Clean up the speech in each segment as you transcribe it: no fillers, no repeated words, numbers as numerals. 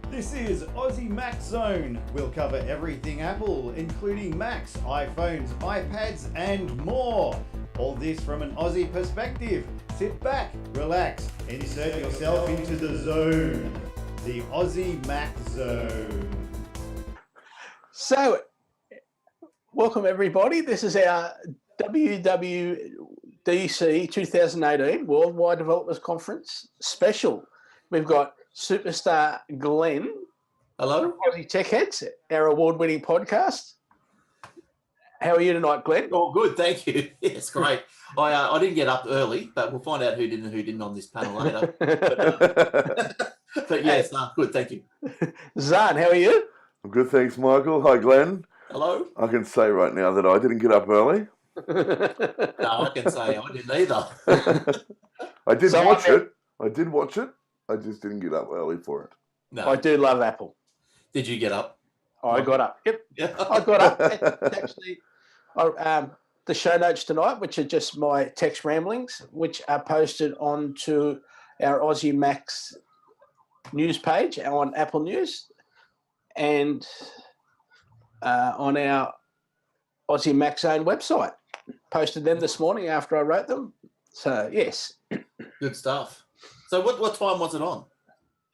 This is Aussie Mac Zone. We'll cover everything Apple, including Macs, iPhones, iPads, and more. All this from an Aussie perspective. Sit back, relax, and insert yourself into the zone. The Aussie Mac Zone. So, welcome everybody. This is our WWDC 2018 Worldwide Developers Conference special. We've got superstar Glenn. Hello. Aussie Tech Heads, our award-winning podcast. How are you tonight, Glenn? Oh, good, thank you. Yes, great. I didn't get up early, but we'll find out who did and who didn't on this panel later. But yes, good, thank you. Zarn, how are you? I'm good, thanks, Michael. Hi, Glenn. Hello. I can say right now that I didn't get up early. No, I can say I didn't either. I did watch it. I did watch it. I just didn't get up early for it. No. I do love Apple. Did you get up? I got up. Yep, Yeah. I got up. It's actually, the show notes tonight, which are just my text ramblings, which are posted onto our Aussie Macs news page on Apple News and on our Aussie Mac Zone website. Posted them this morning after I wrote them. So, yes. Good stuff. So what time was it on?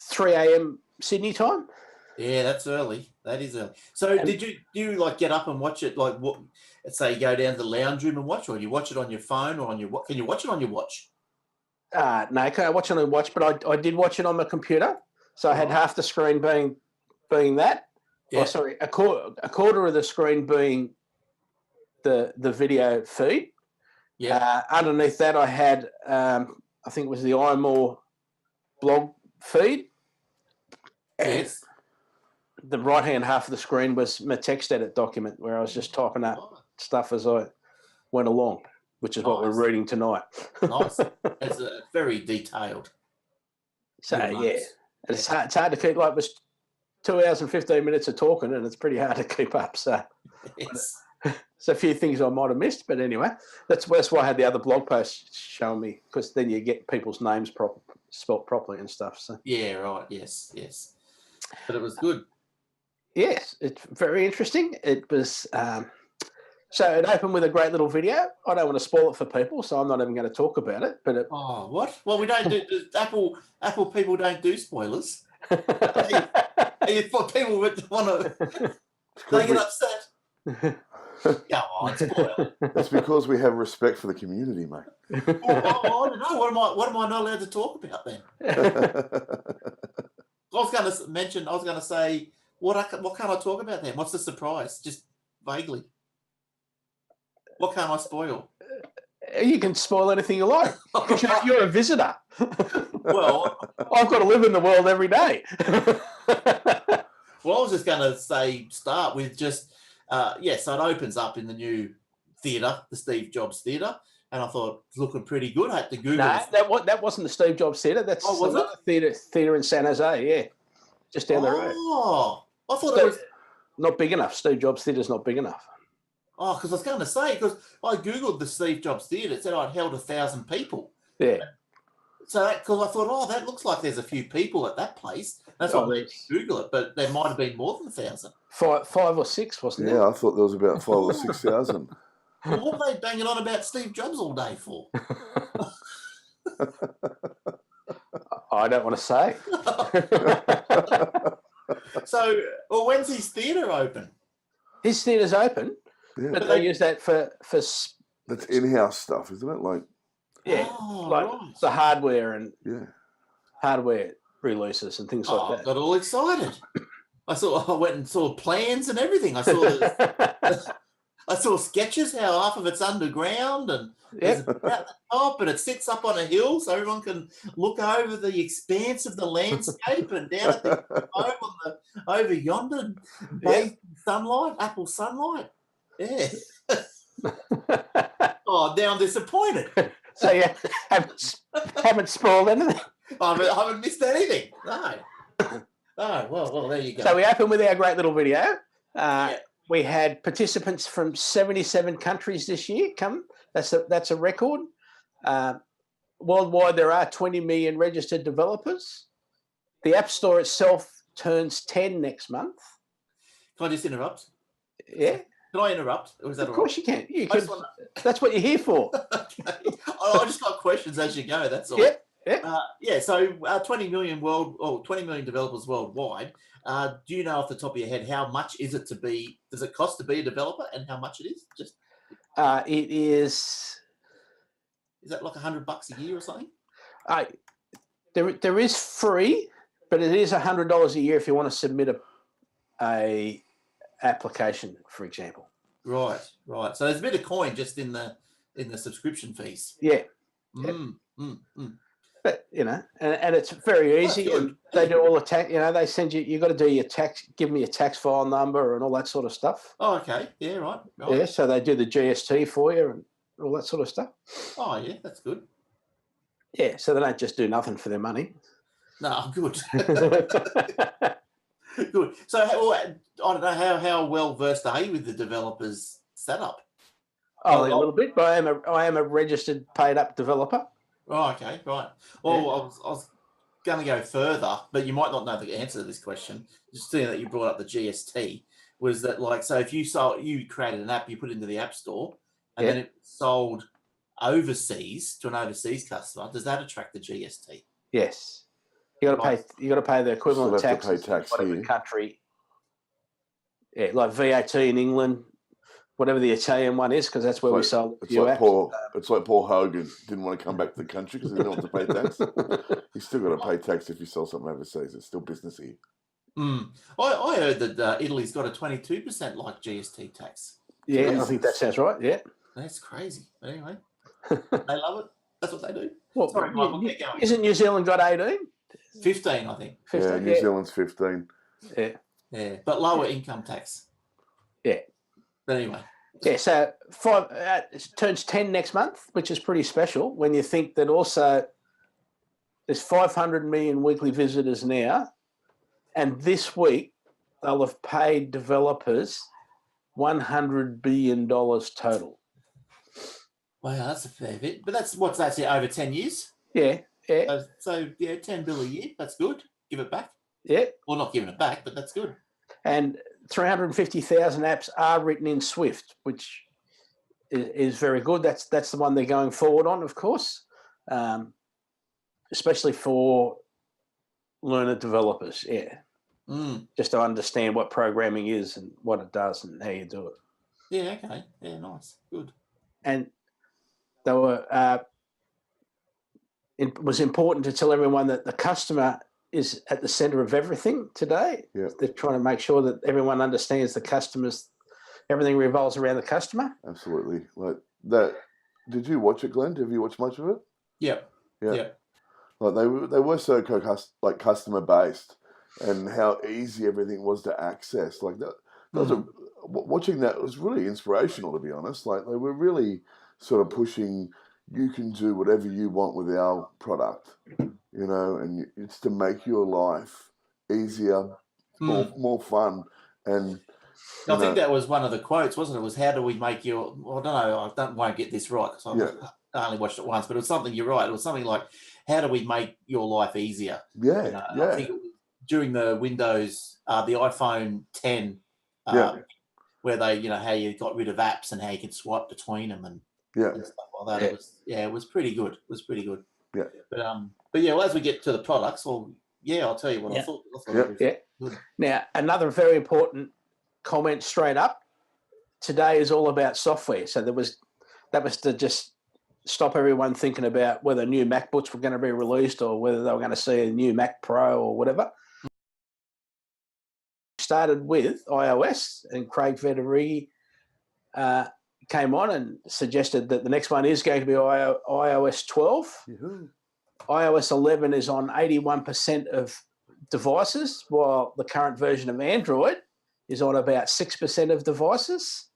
3 a.m. Sydney time. Yeah, that's early. That is early. So did you like get up and watch it? Like, what? Let's say you go down to the lounge room and watch, or you watch it on your phone, or on your what? Can you watch it on your watch? No, I can't watch it on the watch, but I did watch it on my computer. So I had half the screen being that. Yeah. Oh, sorry, a quarter of the screen being the video feed. Yeah. Underneath that, I had I think it was the iMore blog feed. Yes. The right-hand half of the screen was my text edit document where I was just typing up stuff as I went along, which is what we're reading tonight. Nice. It's very detailed. So, yeah, it's hard to keep. Like, it was 2 hours and 15 minutes of talking, and it's pretty hard to keep up. So, Yes. there's a few things I might have missed, but anyway, that's why I had the other blog post showing me, because then you get people's names spelt properly and stuff. So, Yeah, right. Yes. But it was good. yes, it's very interesting. It was so it opened with a great little video. I don't want to spoil it for people, so I'm not even going to talk about it. But Oh, what? Well, we don't do Apple people don't do spoilers. People would want to. They get upset. Go on, spoil it. That's because we have respect for the community, mate. I don't know. What am I not allowed to talk about then? I was going to say, what can't I talk about then? What's the surprise? Just vaguely. What can't I spoil? You can spoil anything you like because you're a visitor. Well, I've got to live in the world every day. Well, I was just going to start with just, so it opens up in the new theatre, the Steve Jobs Theatre, and I thought it's looking pretty good. I had to Google it. That wasn't the Steve Jobs Theatre. That's another theatre in San Jose, yeah, just down the road. Oh, I thought it was... Not big enough. Steve Jobs Theatre's not big enough. Oh, because I was going to say, because I Googled the Steve Jobs Theatre, it said I'd held 1,000 people. Yeah. So because I thought, that looks like there's a few people at that place. That's why I made me Google it, but there might have been more than 1,000. Five or six, wasn't it? Yeah, I thought there was about 5,000 or 6,000. Well, what are they banging on about Steve Jobs all day for? I don't want to say. So, when's his theatre open? His theatre's open, Yeah. but they use that for That's in-house stuff, isn't it? Like, Right. the hardware and yeah. hardware releases and things like I that. got all excited. I went and saw plans and everything. I saw sketches how half of it's underground and there's about the top, and it sits up on a hill so everyone can look over the expanse of the landscape and down at the over yonder, bathed in sunlight, apple sunlight. Yeah. Oh, now I'm disappointed. So you haven't spoiled anything. I haven't missed anything. No. Oh, well, there you go. So we opened with our great little video. We had participants from 77 countries this year come. That's a record. Worldwide, there are 20 million registered developers. The App Store itself turns 10 next month. Can I just interrupt? Yeah. Can I interrupt? Or is that Of course all right? you can. That's what you're here for. Okay. I just got questions as you go. That's all. Yep. So 20 million developers worldwide. Do you know off the top of your head how much is it to be? Does it cost to be a developer, and how much it is? Just it is. Is that like $100 a year or something? There is free, but it is $100 a year if you want to submit a application, for example. Right. So there's a bit of coin just in the subscription fees. Yeah. But and it's very easy. And they do all the tax. They send you. You got to do your tax. Give me a tax file number and all that sort of stuff. Oh, okay. Yeah. Right. Yeah. So they do the GST for you and all that sort of stuff. Oh, yeah. That's good. Yeah. So they don't just do nothing for their money. No, good. Good. So I don't know how well versed are you with the developers setup? Oh, a little bit, but I am a registered paid up developer. Oh, okay, right. Well, yeah. I was going to go further, but you might not know the answer to this question. Just seeing that you brought up the GST, was that so if you created an app, you put it into the App Store, and then it sold overseas to an overseas customer, does that attract the GST? Yes. You got to pay. You got to pay the equivalent tax in whatever here. Country. Yeah, like VAT in England, whatever the Italian one is, because that's where we sold. It's like Paul Hogan didn't want to come back to the country because he didn't want to pay tax. You still got to pay tax if you sell something overseas. It's still businessy. I heard that Italy's got a 22% like GST tax. Yeah, Jesus. I think that sounds right. Yeah, that's crazy. But anyway, they love it. That's what they do. Well, sorry, Michael, keep going. Isn't New Zealand got 18? 15, I think. 15, yeah, New Zealand's 15. Yeah, but lower income tax. Yeah. But anyway. Yeah, so it turns 10 next month, which is pretty special when you think that also there's 500 million weekly visitors now, and this week they'll have paid developers $100 billion total. Wow, that's a fair bit. But what's that, over 10 years? Yeah. Yeah. So 10 bill a year. That's good. Give it back. Yeah. Well, not giving it back, but that's good. And 350,000 apps are written in Swift, which is very good. That's the one they're going forward on, of course, especially for learner developers. Yeah. Just to understand what programming is and what it does and how you do it. Yeah. Okay. Yeah. Nice. Good. And they were. It was important to tell everyone that the customer is at the center of everything today. Yeah. They're trying to make sure that everyone understands the customers. Everything revolves around the customer. Absolutely. Like that. Did you watch it, Glenn? Have you watched much of it? Yeah. Like they were so customer based, and how easy everything was to access. Like that watching that was really inspirational, to be honest. Like they were really sort of pushing. You can do whatever you want with our product, and it's to make your life easier, more fun. And I think that was one of the quotes, wasn't it? It was, how do we make your, well, I don't know, won't get this right because I only watched it once, but it was something, you're right, it was something like, how do we make your life easier? Yeah. I think it was during the Windows, the iPhone 10, where they, how you got rid of apps and how you could swipe between them and stuff like that. It was pretty good. Yeah. But well, as we get to the products, I'll tell you what I thought. Good. Now, another very important comment straight up. Today is all about software. So that was to just stop everyone thinking about whether new MacBooks were going to be released or whether they were going to see a new Mac Pro or whatever. Started with iOS, and Craig Federighi came on and suggested that the next one is going to be iOS 12. Yoo-hoo. iOS 11 is on 81% of devices, while the current version of Android is on about 6% of devices.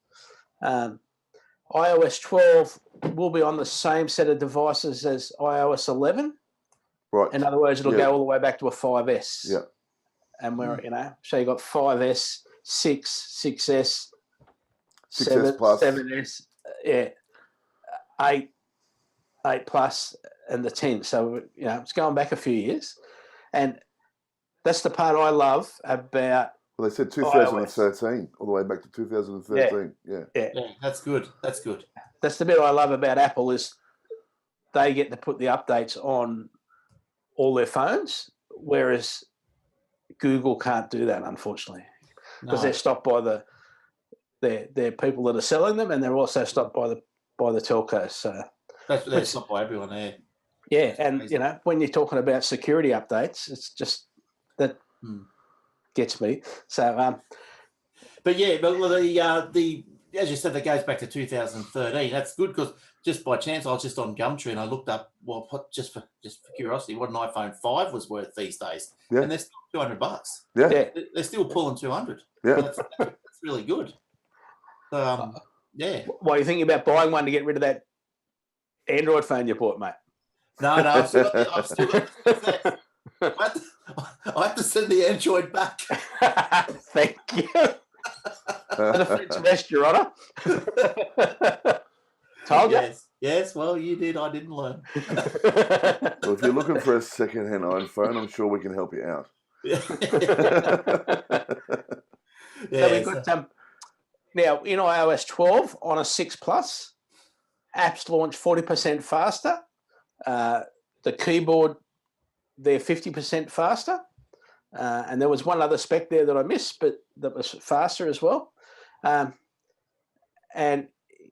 iOS 12 will be on the same set of devices as iOS 11. Right. In other words, it'll go all the way back to a 5S. Yeah. And we're, so you got 5S, 6, 6S, 6S Plus, 7S, 8 Plus, and the 10. So, it's going back a few years. And That's the part I love about. Well, they said 2013, all the way back to 2013. Yeah. Yeah, that's good. That's good. That's the bit I love about Apple is they get to put the updates on all their phones, whereas Google can't do that, unfortunately, because they're stopped by they're people that are selling them, and they're also stopped by the telcos. So they're stopped by everyone there. Yeah, and when you're talking about security updates, it's just that gets me. So, but the as you said, that goes back to 2013. That's good because just by chance I was just on Gumtree and I looked up just for curiosity what an iPhone 5 was worth these days, and they're still $200. Yeah, they're still pulling 200. Yeah, that's really good. Yeah. What are you thinking about buying one to get rid of that Android phone you bought, mate? No, I've still got the I have to send the Android back. Thank you. The French rest, Your Honour. Told you. Yes, well, you did. I didn't learn. Well, if you're looking for a second-hand iPhone, I'm sure we can help you out. So we've got now in iOS 12 on a 6 Plus, apps launch 40% faster. The keyboard, they're 50% faster. And there was one other spec there that I missed, but that was faster as well. And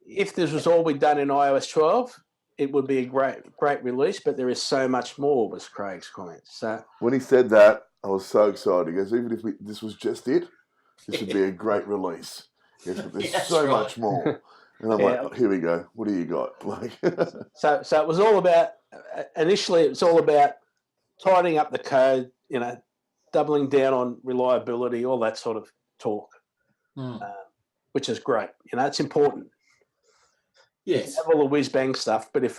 if this was all we'd done in iOS 12, it would be a great release, but there is so much more, was Craig's comment. So when he said that, I was so excited. He goes, even if this was just it, this would be a great release. Yes, but there's so much more. And I'm like, here we go. What do you got? Like, so it was all about, initially it was all about tidying up the code, doubling down on reliability, all that sort of talk, which is great. It's important. Yes. You have all the whiz-bang stuff, but if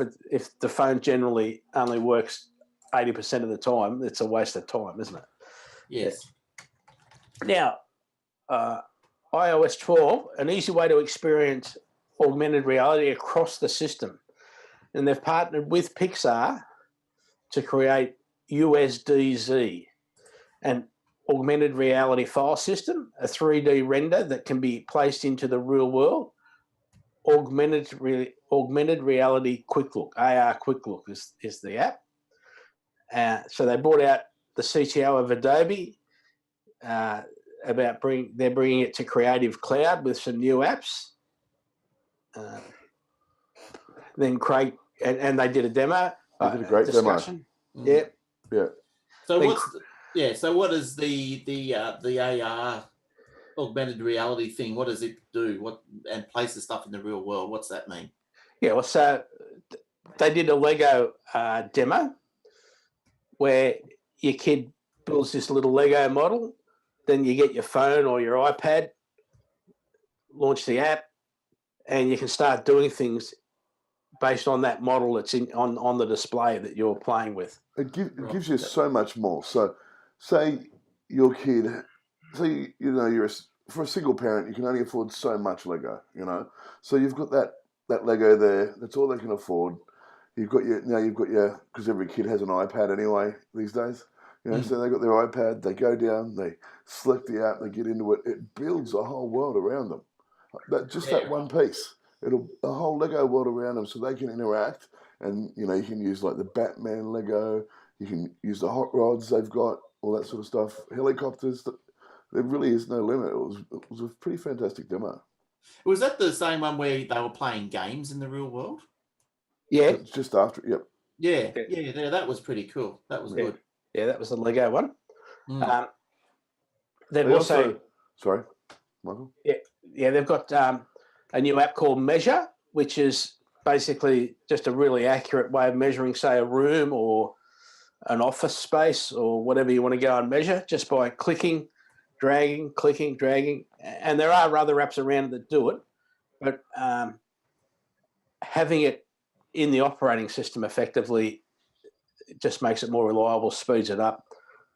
the phone generally only works 80% of the time, it's a waste of time, isn't it? Yes. Now, iOS 12, an easy way to experience augmented reality across the system. And they've partnered with Pixar to create USDZ, an augmented reality file system, a 3D render that can be placed into the real world. Augmented reality quick look, AR quick look is the app. So they brought out the CTO of Adobe they're bringing it to Creative Cloud with some new apps. Then Craig and they did a demo. They did a great discussion. Demo. Yeah. So what is the AR augmented reality thing? What does it do? And places stuff in the real world? What's that mean? Yeah, well, so they did a Lego demo where your kid builds this little Lego model. Then you get your phone or your iPad, launch the app, and you can start doing things based on that model that's on the display that you're playing with. It gives you so much more. So, say your kid, you're for a single parent, you can only afford so much Lego, So you've got that Lego there. That's all they can afford. You've got your because every kid has an iPad anyway these days. So they got their iPad, they go down, they select the app, they get into it. It builds a whole world around them. That one piece. A whole Lego world around them so they can interact. And, you can use like the Batman Lego, you can use the hot rods they've got, all that sort of stuff, helicopters. There really is no limit. It was a pretty fantastic demo. Was that the same one where they were playing games in the real world? Yeah. It's just after, yep. Yeah, that was pretty cool. That was good. Yeah, that was the Lego one. They've also sorry, Michael? Yeah, they've got a new app called Measure, which is basically just a really accurate way of measuring, say, a room or an office space or whatever you want to go and measure just by clicking, dragging. And there are other apps around that do it, but having it in the operating system effectively it just makes it more reliable, speeds it up,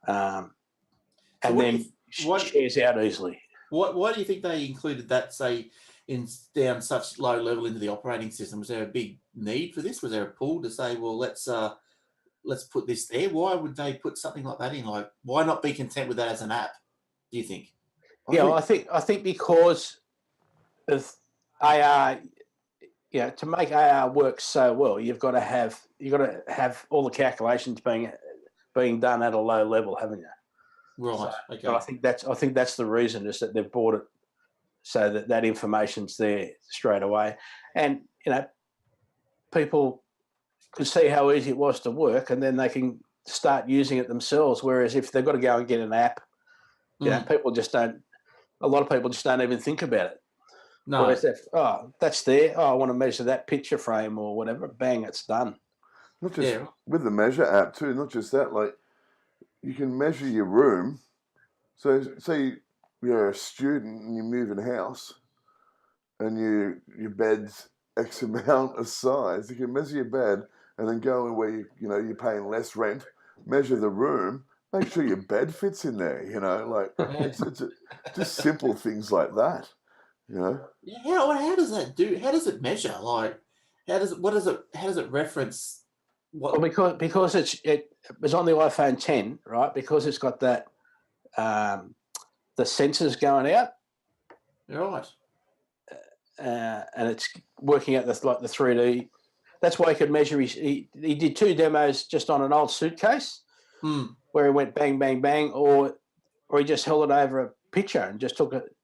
and then shares out easily. Why do you think they included that, say, down such low level into the operating system? Was there a big need for this? Was there a pull to say, well, let's let's put this there. Why would they put something like that in? Like, why not be content with that as an app? Do you think? I think because of AR, to make AR work so well, you've got to have all the calculations being done at a low level, haven't you? Right. So, okay. I think that's the reason, is that they've bought it so that information's there straight away, and people could see how easy it was to work, and then they can start using it themselves. Whereas if they've got to go and get an app, people just don't. A lot of people just don't even think about it. No. Whereas that's there. Oh, I want to measure that picture frame or whatever. Bang, it's done. Not just with the Measure app too. Not just that. Like, you can measure your room. So say you're a student and you move in a house, and your bed's X amount of size. You can measure your bed and then go in where you're paying less rent. Measure the room. Make sure your bed fits in there. It's just simple things like that. Yeah. How does that do? How does it measure? Like, how does it reference? What? Well, because it was on the iPhone 10, right? Because it's got that the sensors going out, Right. And it's working out the 3D. That's why he could measure. He did 2 demos just on an old suitcase, where he went bang, bang, bang, or he just held it over a picture and just took it,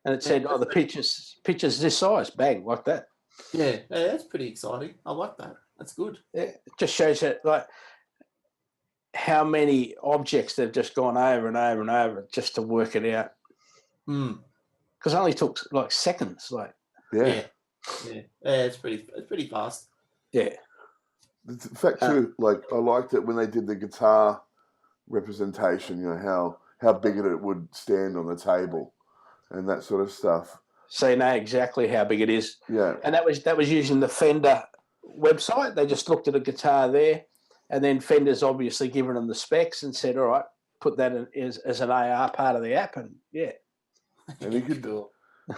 and it said, the picture's this size, bang, like that. Yeah, that's pretty exciting. I like that. That's good. Yeah, it just shows that, like, how many objects they've just gone over and over and over just to work it out. Because it only took like seconds. Like, yeah, it's pretty fast. Yeah. In fact, too, like, I liked it when they did the guitar representation. How big it would stand on the table, and that sort of stuff. So you know exactly how big it is. Yeah. And that was using the Fender website. They just looked at a guitar there, and then Fender's obviously given them the specs and said, all right, put that as an AR part of the app, and And you could do,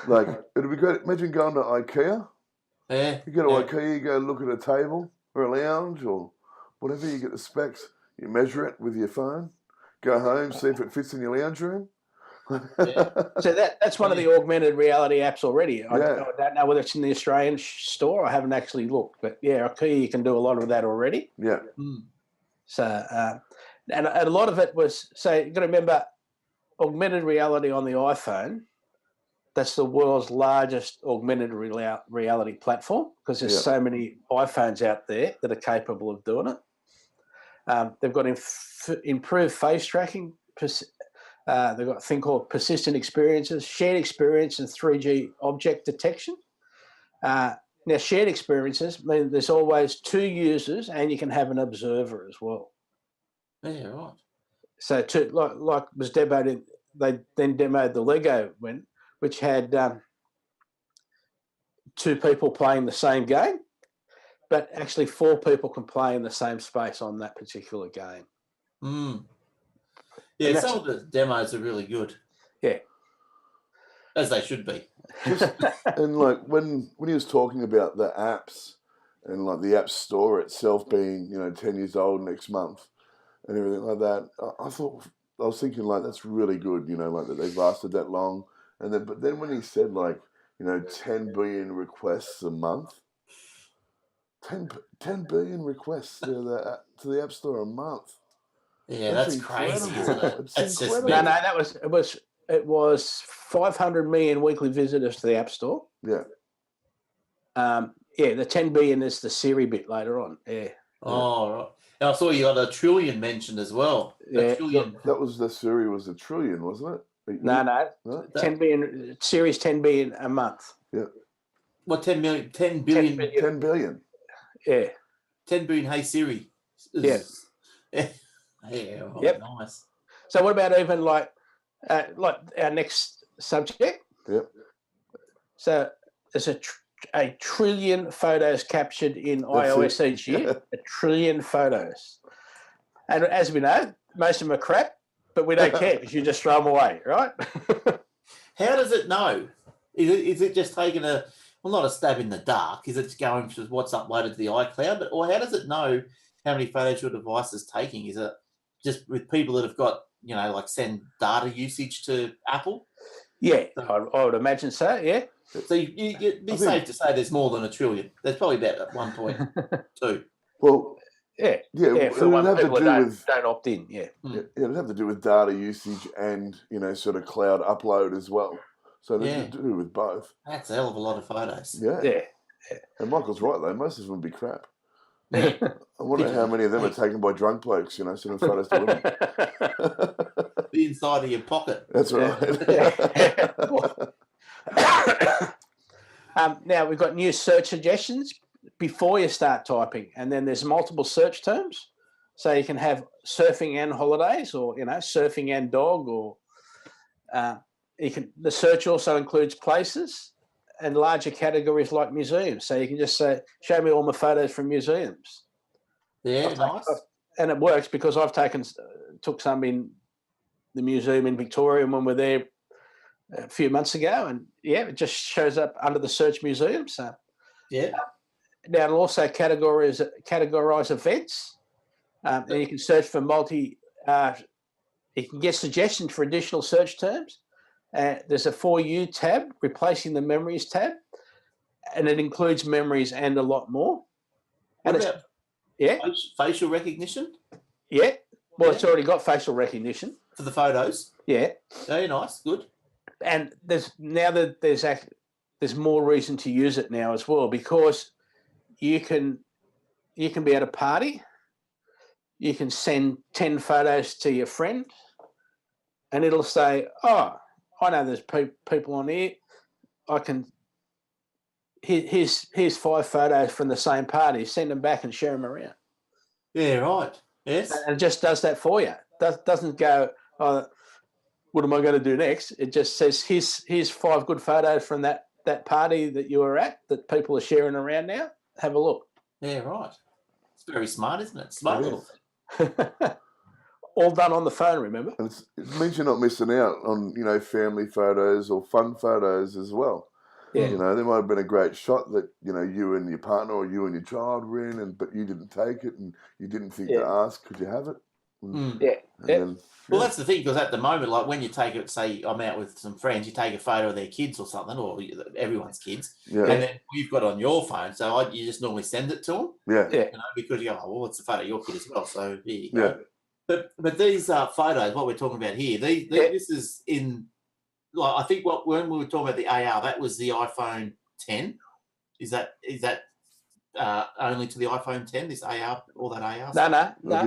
like, it'd be great. Imagine going to IKEA. Yeah. You go to IKEA, you go look at a table or a lounge or whatever, you get the specs, you measure it with your phone, go home, see if it fits in your lounge room. So that's one of the augmented reality apps already. I don't know whether it's in the Australian store. I haven't actually looked, but IKEA, you can do a lot of that already. Yeah. So, and a lot of it was, so you've got to remember, augmented reality on the iPhone, that's the world's largest augmented reality platform, because there's so many iPhones out there that are capable of doing it. They've got improved face tracking. They've got a thing called persistent experiences, shared experience, and 3G object detection. Now, shared experiences mean there's always 2 users, and you can have an observer as well. Yeah, right. So, like was demoed, they then demoed the Lego one, which had 2 people playing the same game, but actually 4 people can play in the same space on that particular game. Yeah, some of the demos are really good. Yeah. As they should be. And like when he was talking about the apps and like the App Store itself being, 10 years old next month and everything like that, I was thinking, like, that's really good, like that they've lasted that long. But then when he said, like, 10 billion requests a month, 10 billion requests to the App Store a month. Yeah, that's crazy, isn't it? It's just No, it was 500 million weekly visitors to the App Store. Yeah. The 10 billion is the Siri bit later on. Yeah. Oh, right. And I saw you got a trillion mentioned as well. Yeah. Trillion. That was the Siri was a trillion, wasn't it? No. 10 billion, Siri's 10 billion a month. Yeah. What, 10 million? 10 billion? 10 billion. Yeah. 10 billion, hey Siri. Yeah. Yeah, nice. So what about even like our next subject? Yep. So there's a trillion photos captured in iOS each year. A trillion photos. And as we know, most of them are crap, but we don't care because you just throw them away, right? How does it know? Is it just taking not a stab in the dark? Is it going to what's uploaded to the iCloud? Or how does it know how many photos your device is taking? Is it just with people that have got, like send data usage to Apple? Yeah, I would imagine so, yeah. So you'd be safe to say there's more than 1 trillion. There's probably about 1.2. Well, yeah, it for the would one have to people do that with don't opt in, yeah. it would have to do with data usage and sort of cloud upload as well. So they could do with both. That's a hell of a lot of photos. Yeah. And Michael's right though. Most of them would be crap. Yeah. I wonder how many of them are taken by drunk blokes, sending photos to women. The inside of your pocket. That's right. Now we've got new search suggestions before you start typing, and then there's multiple search terms. So you can have surfing and holidays, or surfing and dog, or the search also includes places and larger categories like museums. So you can just say, show me all my photos from museums. Yeah, nice. And it works because I've took some in the museum in Victoria when we were there a few months ago, and it just shows up under the search museum. So now it'll also categorize events, and you can search for you can get suggestions for additional search terms. There's a For You tab replacing the Memories tab, and it includes memories and a lot more. What about facial recognition? Yeah. Well, it's already got facial recognition for the photos. Yeah. Very nice. Good. And there's more reason to use it now as well, because you can be at a party, you can send 10 photos to your friend, and it'll say, "Oh, I know there's people on here. Here's 5 photos from the same party. Send them back and share them around." Yeah, right. Yes. And it just does that for you. Doesn't go, "Oh, what am I going to do next?" It just says, here's 5 good photos from that party that you were at that people are sharing around now. Have a look. Yeah, right. It's very smart, isn't it? Smart little thing. All done on the phone, remember? And it means you're not missing out on, family photos or fun photos as well. Yeah. There might have been a great shot that, you and your partner or you and your child were in, but you didn't take it and you didn't think to ask, could you have it? Well, that's the thing, because at the moment, like when you take it, say I'm out with some friends, you take a photo of their kids or something, or everyone's kids, and then you've got it on your phone, so you just normally send it to them. Because you go, well, it's a photo of your kid as well, so here you go. But these photos, what we're talking about here, this is in, like, I think when we were talking about the AR, that was the iPhone 10. Is that only to the iPhone 10? This AR, all that AR? No.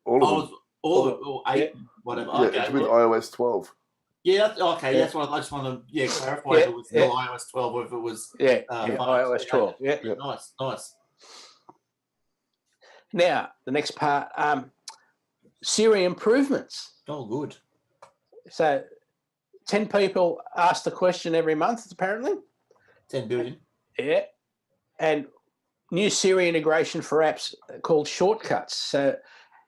All of them. Or 8, whatever. Yeah, it's with iOS 12. Yeah, okay. That's what I just want to clarify if it was still iOS 12 or if it was iOS 12. Yeah. Nice. Now, the next part, Siri improvements. Oh, good. So 10 people ask the question every month, apparently. 10 billion. Yeah. And new Siri integration for apps called shortcuts. So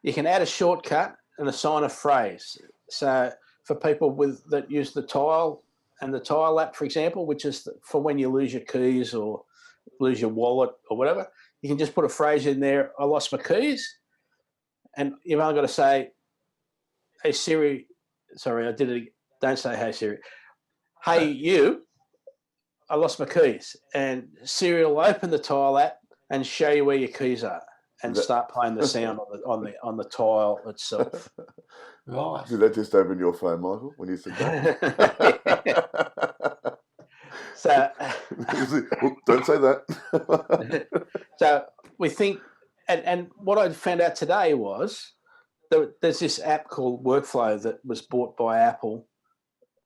you can add a shortcut and assign a phrase. So for people that use the Tile and the Tile app, for example, which is for when you lose your keys or lose your wallet or whatever, you can just put a phrase in there, "I lost my keys." And you've only got to say, "Hey, Siri," sorry, I did it. Don't say, "Hey, Siri." "Hey, you, I lost my keys." And Siri will open the Tile app and show you where your keys are and start playing the sound on the Tile itself. Right. Did that just open your phone, Michael, when you said that? So don't say that. So we think, and what I found out today was there's this app called Workflow that was bought by Apple,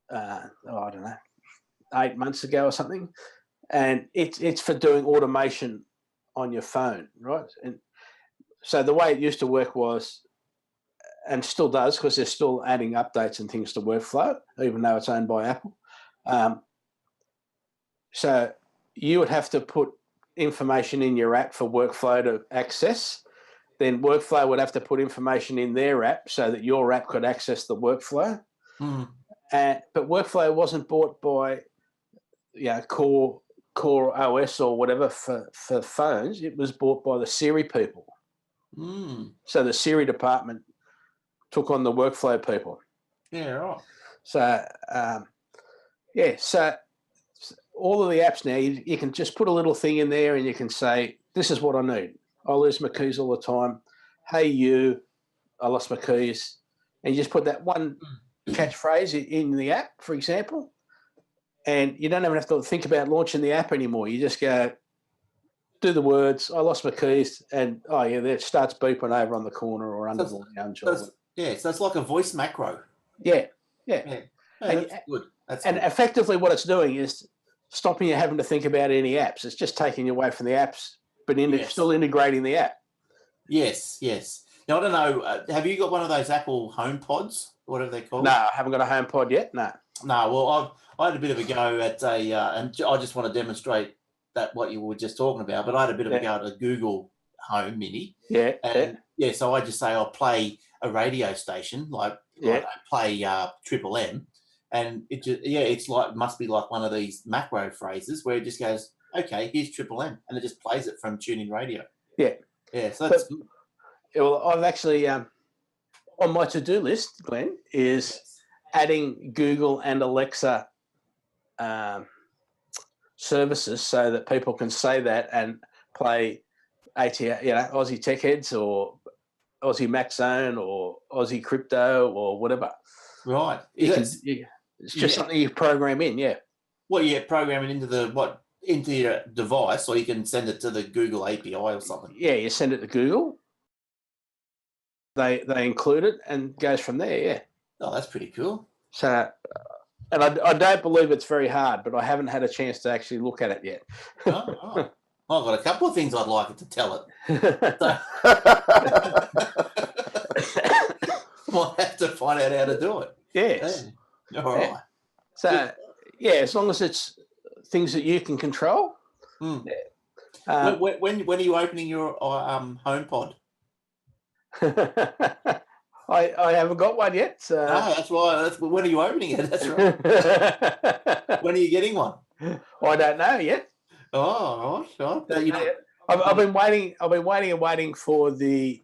I don't know, 8 months ago or something, and it's for doing automation on your phone, right? And so the way it used to work was, and still does, because they're still adding updates and things to Workflow, even though it's owned by Apple. So you would have to put information in your app for Workflow to access. Then Workflow would have to put information in their app so that your app could access the Workflow. But Workflow wasn't bought by Core OS or whatever for phones. It was bought by the Siri people. So the Siri department took on the workflow people. Yeah, right. So, so all of the apps now, you can just put a little thing in there and you can say, this is what I need. I lose my keys all the time. Hey, you, I lost my keys. And you just put that one catchphrase in the app, for example, and you don't even have to think about launching the app anymore. You just go, do the words, I lost my keys, and, there it starts beeping over on the corner or under the lounge. So it's like a voice macro. Yeah. That's good. And effectively what it's doing is stopping you having to think about any apps. It's just taking you away from the apps, but still integrating the app. Yes. Now, I don't know, have you got one of those Apple HomePods, whatever they're called? No, I haven't got a HomePod yet, no. No, well, I had a bit of a go at and I just want to demonstrate that what you were just talking about, but I had a bit of a go at a Google Home Mini. Yeah. And so I just say I'll play a radio station, like play Triple M, and it's like must be like one of these macro phrases where it just goes, okay, here's Triple M, and it just plays it from TuneIn Radio. Yeah. So that's good. Well, I've actually on my to-do list, Glenn, is adding Google and Alexa services so that people can say that and play Aussie Tech Heads or Aussie Mac Zone or Aussie Crypto or whatever. Right. It's just something you program in, Well, program it into your device, or you can send it to the Google API or something. Yeah, you send it to Google. They include it and goes from there, yeah. Oh, that's pretty cool. So, and I don't believe it's very hard, but I haven't had a chance to actually look at it yet. Oh. I've got a couple of things I'd like it to tell it. Might have to find out how to do it. Yes. Yeah. All right. So, as long as it's things that you can control. When are you opening your HomePod? I haven't got one yet. So. That's right. When are you opening it? That's right. When are you getting one? I don't know yet. Oh, right. I've been waiting. I've been waiting for the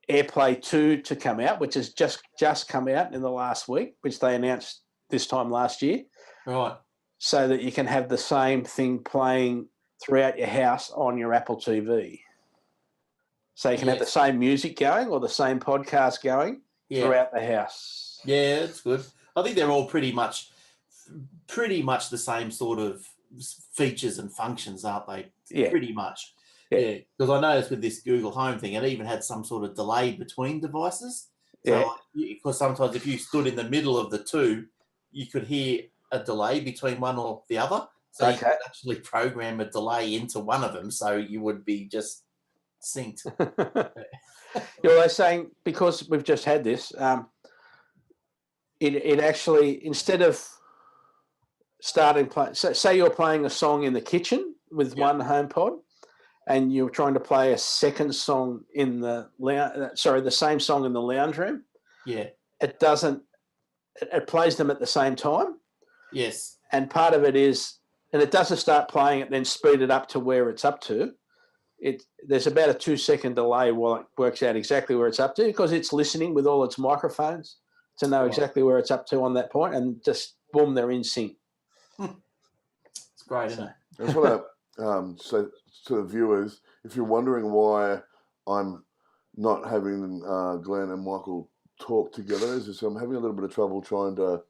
AirPlay 2 to come out, which has just come out in the last week, which they announced this time last year. Right. So that you can have the same thing playing throughout your house on your Apple TV. So you can have the same music going or the same podcast going throughout the house. Yeah, that's good. I think they're all pretty much the same sort of features and functions, aren't they? Yeah. Pretty much. Yeah. Because I noticed with this Google Home thing, it even had some sort of delay between devices. So because sometimes if you stood in the middle of the two, you could hear a delay between one or the other. So you could actually program a delay into one of them, so you would be just synced. They're saying because we've just had this, it actually, instead of starting play, say you're playing a song in the kitchen with one HomePod, and you're trying to play a second song in the same song in the lounge room. Yeah, it doesn't. It plays them at the same time. Yes, and part of it is, and it doesn't start playing it, then speed it up to where it's up to. There's about a 2-second delay while it works out exactly where it's up to, because it's listening with all its microphones to know exactly where it's up to on that point, and just boom, they're in sync. It's great, isn't it? I just want to say to the viewers, if you're wondering why I'm not having Glenn and Michael talk together, is just I'm having a little bit of trouble trying to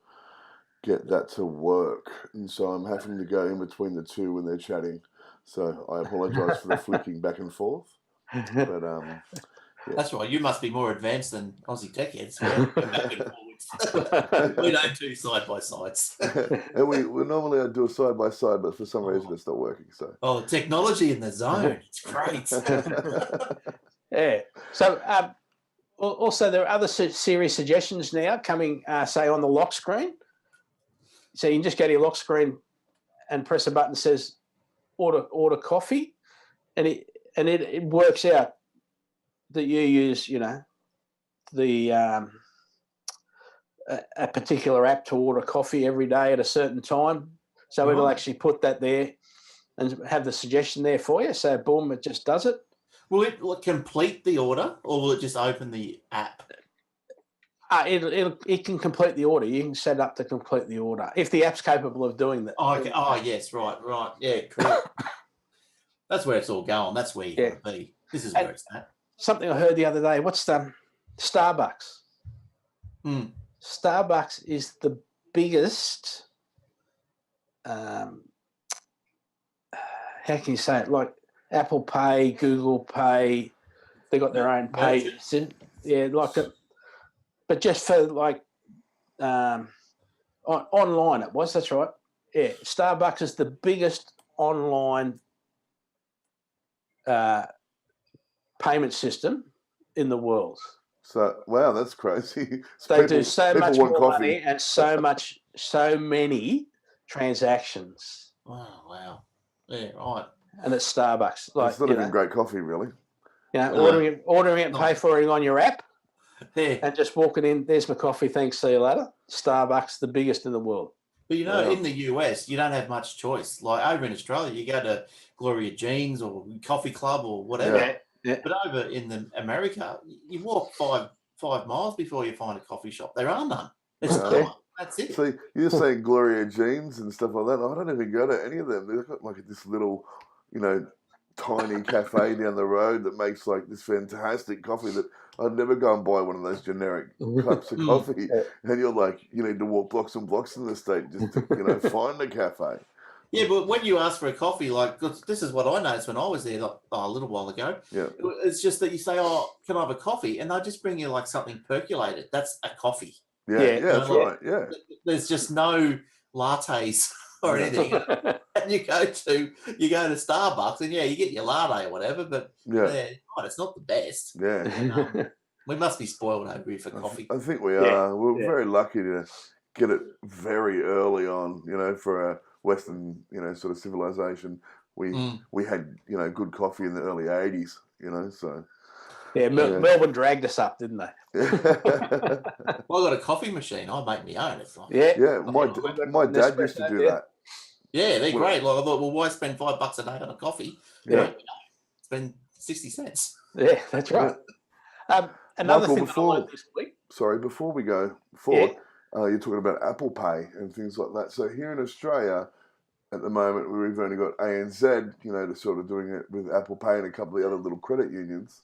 get that to work, and so I'm having to go in between the two when they're chatting. So I apologise for the flicking back and forth. But that's right. You must be more advanced than Aussie Tech Heads. Back and forwards. We don't do side by sides. And we normally do a side by side, but for some reason it's not working. So technology in the zone. It's great. Yeah. So also there are other Siri suggestions now coming, say on the lock screen. So you can just go to your lock screen and press a button that says order coffee, and it works out that you use the a particular app to order coffee every day at a certain time. So it'll actually put that there, and have the suggestion there for you. So boom, it just does it. Will it complete the order, or will it just open the app? It can complete the order. You can set it up to complete the order if the app's capable of doing that. Oh, okay. Oh, yes, right. Yeah, correct. That's where it's all going. That's where you got to be. This is where it's at. Something I heard the other day. What's Starbucks? Starbucks is the biggest. How can you say it? Like Apple Pay, Google Pay, they got their own pay. Yeah, like it. But just for like online, it was. That's right. Yeah, Starbucks is the biggest online payment system in the world. So wow, that's crazy. They do so much more money and so many transactions. Wow. Yeah, right. And it's Starbucks. Like, it's not even great coffee, really. Ordering it and pay for it on your app. Yeah. And just walking in, there's my coffee, thanks, see you later. Starbucks, the biggest in the world. But in the US, you don't have much choice. Like over in Australia, you go to Gloria Jean's or Coffee Club or whatever. Yeah. But over in America, you walk five miles before you find a coffee shop. There are none. That's it. So you're saying Gloria Jean's and stuff like that. I don't even go to any of them. They've got like this little, tiny cafe down the road that makes like this fantastic coffee that I'd never go and buy one of those generic cups of coffee. And you're like, you need to walk blocks and blocks in the state just to, find a cafe. Yeah, but when you ask for a coffee, like this is what I noticed when I was there a little while ago. Yeah, it's just that you say, "Oh, can I have a coffee?" and they'll just bring you like something percolated. That's a coffee. Yeah, that's right. Yeah, there's just no lattes or anything. And you go to Starbucks and you get your latte or whatever, but it's not the best. Yeah, we must be spoiled over here for coffee. I think we are. We're very lucky to get it very early on. For a Western, sort of civilization, we had good coffee in the early '80s. So. Yeah, Melbourne dragged us up, didn't they? Well, I got a coffee machine. I make my own. It's like, my dad used to do that. Yeah, they're great. Like I thought, well, why spend $5 a day on a coffee? Spend 60 cents. Yeah, that's right. Another thing that I learned this week. Sorry, before we go forward, you're talking about Apple Pay and things like that. So here in Australia, at the moment, we've only got ANZ, to sort of doing it with Apple Pay and a couple of the other little credit unions.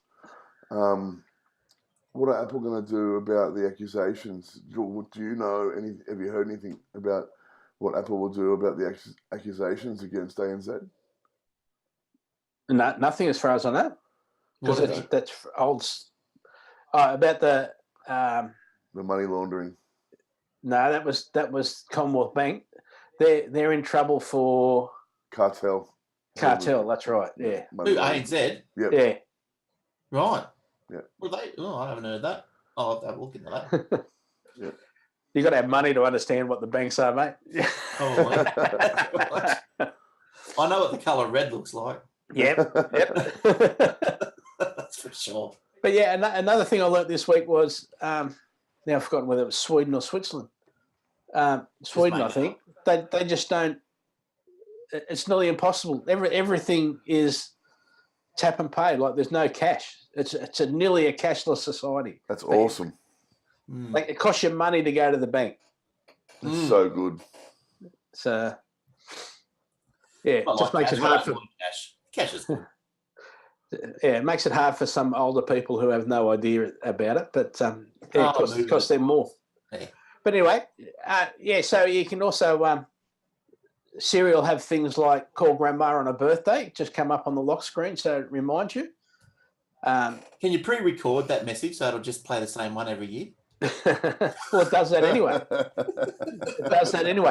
What are Apple going to do about the accusations? Do you know have you heard anything about what Apple will do about the accusations against ANZ? No, nothing as far as I know. Because that's old. About the money laundering. No, that was Commonwealth Bank. They're in trouble for cartel. Cartel, that's right. Yeah. Who, ANZ? Yep. Yeah. Right. Yeah. Well, I haven't heard that. I'll have to have a look into that. Yeah. You got to have money to understand what the banks are, mate. Probably. I know what the colour red looks like. Yep. That's for sure. But yeah, another thing I learnt this week was now I've forgotten whether it was Sweden or Switzerland. Sweden, I think they just don't. It's nearly impossible. Everything is tap and pay. Like there's no cash. It's nearly a cashless society. That's awesome. Like it costs you money to go to the bank. It's so good. So yeah, it just makes it hard for cash. Cash is good. Yeah, it makes it hard for some older people who have no idea about it. But it costs them more. Yeah. But anyway, so you can also Siri will have things like call grandma on a birthday, just come up on the lock screen so it reminds you. Can you pre-record that message so it'll just play the same one every year? Well, it does that anyway.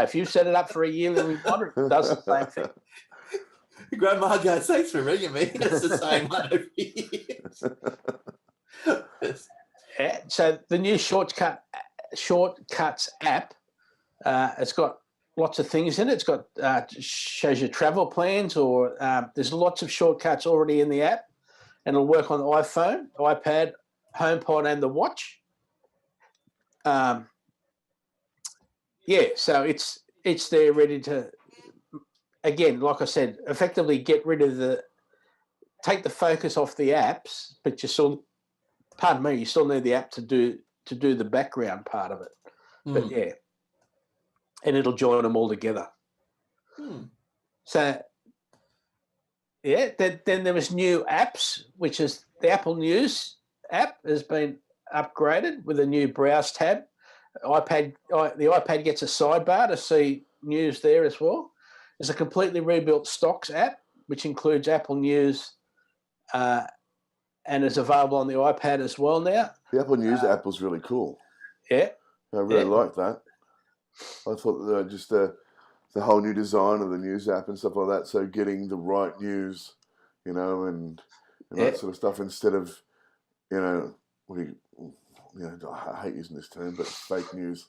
If you set it up for a yearly reminder, it does the same thing. Grandma goes, thanks for ringing me. It's the same one every year. Yeah, so the new Shortcuts app, it's got lots of things in it. It's got shows you travel plans, or there's lots of shortcuts already in the app, and it'll work on the iPhone, iPad, HomePod, and the watch. So it's there ready to again, like I said, effectively get rid of take the focus off the apps, but you still need the app to do the background part of it. But yeah, and it'll join them all together. So yeah, then there was new apps, which is the Apple News app has been upgraded with a new browse tab. The iPad gets a sidebar to see news there as well. There's a completely rebuilt Stocks app, which includes Apple News, and is available on the iPad as well now. The Apple News app was really cool. Yeah, I really liked that. I thought that just the whole new design of the news app and stuff like that. So getting the right news, and that sort of stuff instead of, I hate using this term, but fake news.